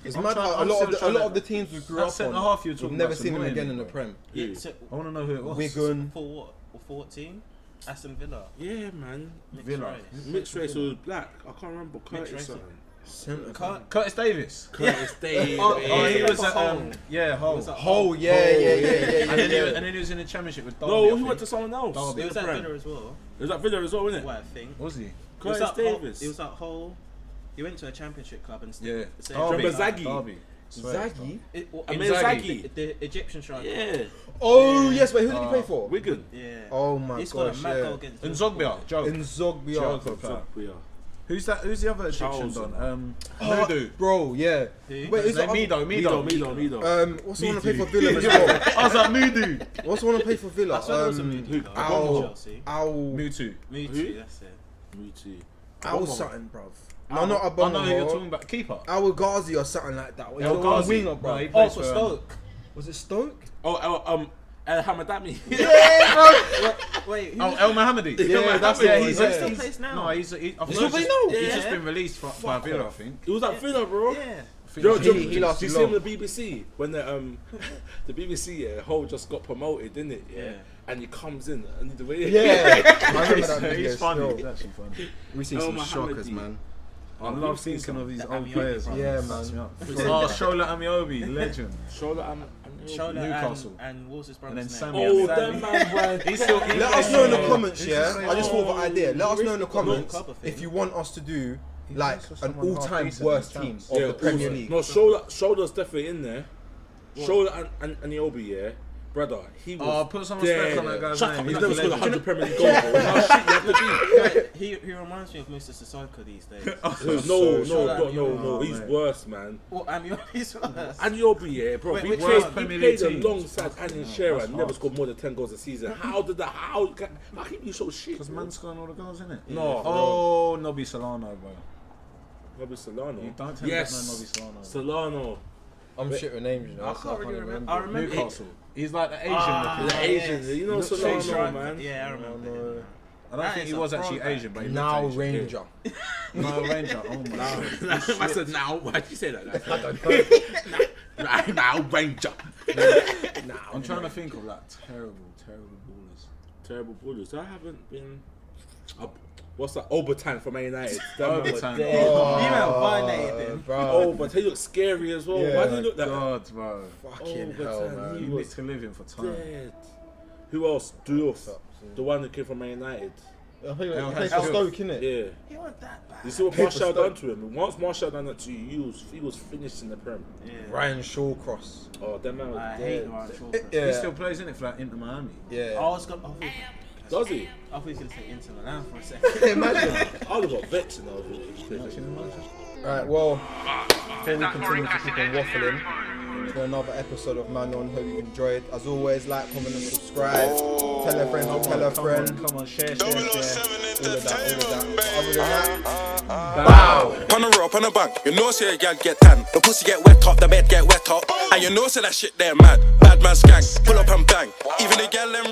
It's I'm mad trying- how I'm a still lot trying of to- the teams we grew That up centre on, half you were we've talking never about seen them annoying again me, in the bro. Prem. Yeah, Who? so I want to know who it was. Wigan. for what? For 14? Aston Villa. Yeah, man. Mixed Villa. race. Mixed race was black. I can't remember Mixed Curtis race. something. Centre Can't- Curtis Davis. Curtis Davis. Oh, he was Yeah. at yeah, Hull. was at Hull, yeah. And then he was in the championship with Derby. I No, he think. went to someone else. Derby. It was The at Prem. Villa as well. It was at Villa as well, wasn't it? What I think. Was he? It was Curtis at Hull- Davis. It was at Hull. He went to a championship club and Yeah. stayed- Remember Zaggy? Derby. Zaggy? Zaggy. The Egyptian striker. Yeah. Oh, yes, wait, who did he play for? Wigan. Yeah. Oh my He scored gosh, a mad yeah. goal against And Liverpool. Zogbia. Joe. In Zogbia. Joe player. We are. Who's that? Who's the other Egyptian Charles. don? Oh, Nudu. bro, yeah. Who? Wait, His who's name that? Mido. What's the one that played for Villa as well? I was like Mudu. What's the one that played for Villa? That's why there was a Moody who- though. Al- Chelsea. Al Mutu. Moody, that's it. Al something, bruv. No, Al- not I know who you're Abongo. talking about. Keeper. Al Ghazi or something like that. El He's a Ghazi. winger, No, bro. he Oh, plays for for Stoke. Was it Stoke? El Hamadami. Wait, who Oh, El Mohammedi. Yeah, that's yeah, it. he's Yeah. still plays now? No, he's He's still playing now? He's Yeah. just been released by Villa, I think. It was at Villa, bro. Yeah. He lasted Did you see him long. on the BBC when the BBC Hull just got promoted, didn't it? Yeah. And he comes in and the way Yeah, I remember that video. He's funny. still. He's actually funny. We see El some Mohammedi. shockers, man. I love thinking of these The old Amiobi players. brothers. Yeah, Fucks man. me up. Oh, Shola Amiobi, legend. Shola Shola Newcastle. and what was his And brother's then name? Sammy. Oh, them man were. He's still. Let us know in the comments, He's yeah. just I just thought of an idea. Let us know in the World comments Cup, I think. if you want us to do like plays for an someone half all-time decent worst in team champs. of the Premier League. No, Shola's definitely in there. Shola and Niobe, yeah. Brother, he was. Oh, put some respect dead. on that guy's Shut name. up, He's he's never a scored legend. 100 Premier League goals, bro. How shit you have to be. He reminds me of Mr. Sissoko these days. No, he's mate. worse, man. What Amiobi's worse? And Niobe, yeah, bro. Wait, He which played, one? he Premier played League team? alongside Alan Shearer that's and never hard. scored more than 10 goals a season. How can you so shit? Because man's scoring all the goals, innit? No. Oh, Nobby Solano, bro. Robert Solano. You don't tell yes. me that's no Nobby Solano. Solano. I'm shit with names, you know. I so can't really remember. I it. remember Newcastle. He's like the Asian looking. The Asian, you know Looks Solano, Asian. man. Yeah, I remember. him. I don't think he was actually Asian, but he looked Now Asian. Ranger. No, Ranger. Oh my god. I said now. Why'd you say that? I don't know. Now Ranger. I'm trying to think of like terrible ballers. Terrible bullets. I haven't been. What's that? Obertan from Man United. That man was Obertan. dead. Oh, You know, violated him. bro. Oh, but he looks scary as well. Yeah. Why do you look that? God, bro. Fucking Oh, hell, but man. he You was need to live in for time. dead. Who else? Diouf. The one that came from Man United. I think El he plays Hadji. for Stoke, innit? Yeah. He wasn't that bad. You see what Paper Martial Stoke. done to him? Once Martial done that to you, he was finished in the Prem. Yeah. Ryan Shawcross. Oh, that man was I hate dead. Ryan Shawcross. Yeah. He still plays in it for like Inter Miami. Yeah. I was gonna. Does he? I thought he was gonna say Inter Milan for a second. Imagine. I would have got vexed in Alright, well, before we continue to keep on waffling, for another episode of Man On. Hope you enjoyed. As always, like, comment, and subscribe. Tell a friend to tell a friend. Come on, share. All of that. But other than that, Bow. On the rope, on the bank, you know say a gal get tan. The pussy get wet up, the bed get wet up. And you know say that shit there mad. Bad man skank, pull up and bang. Even the gal them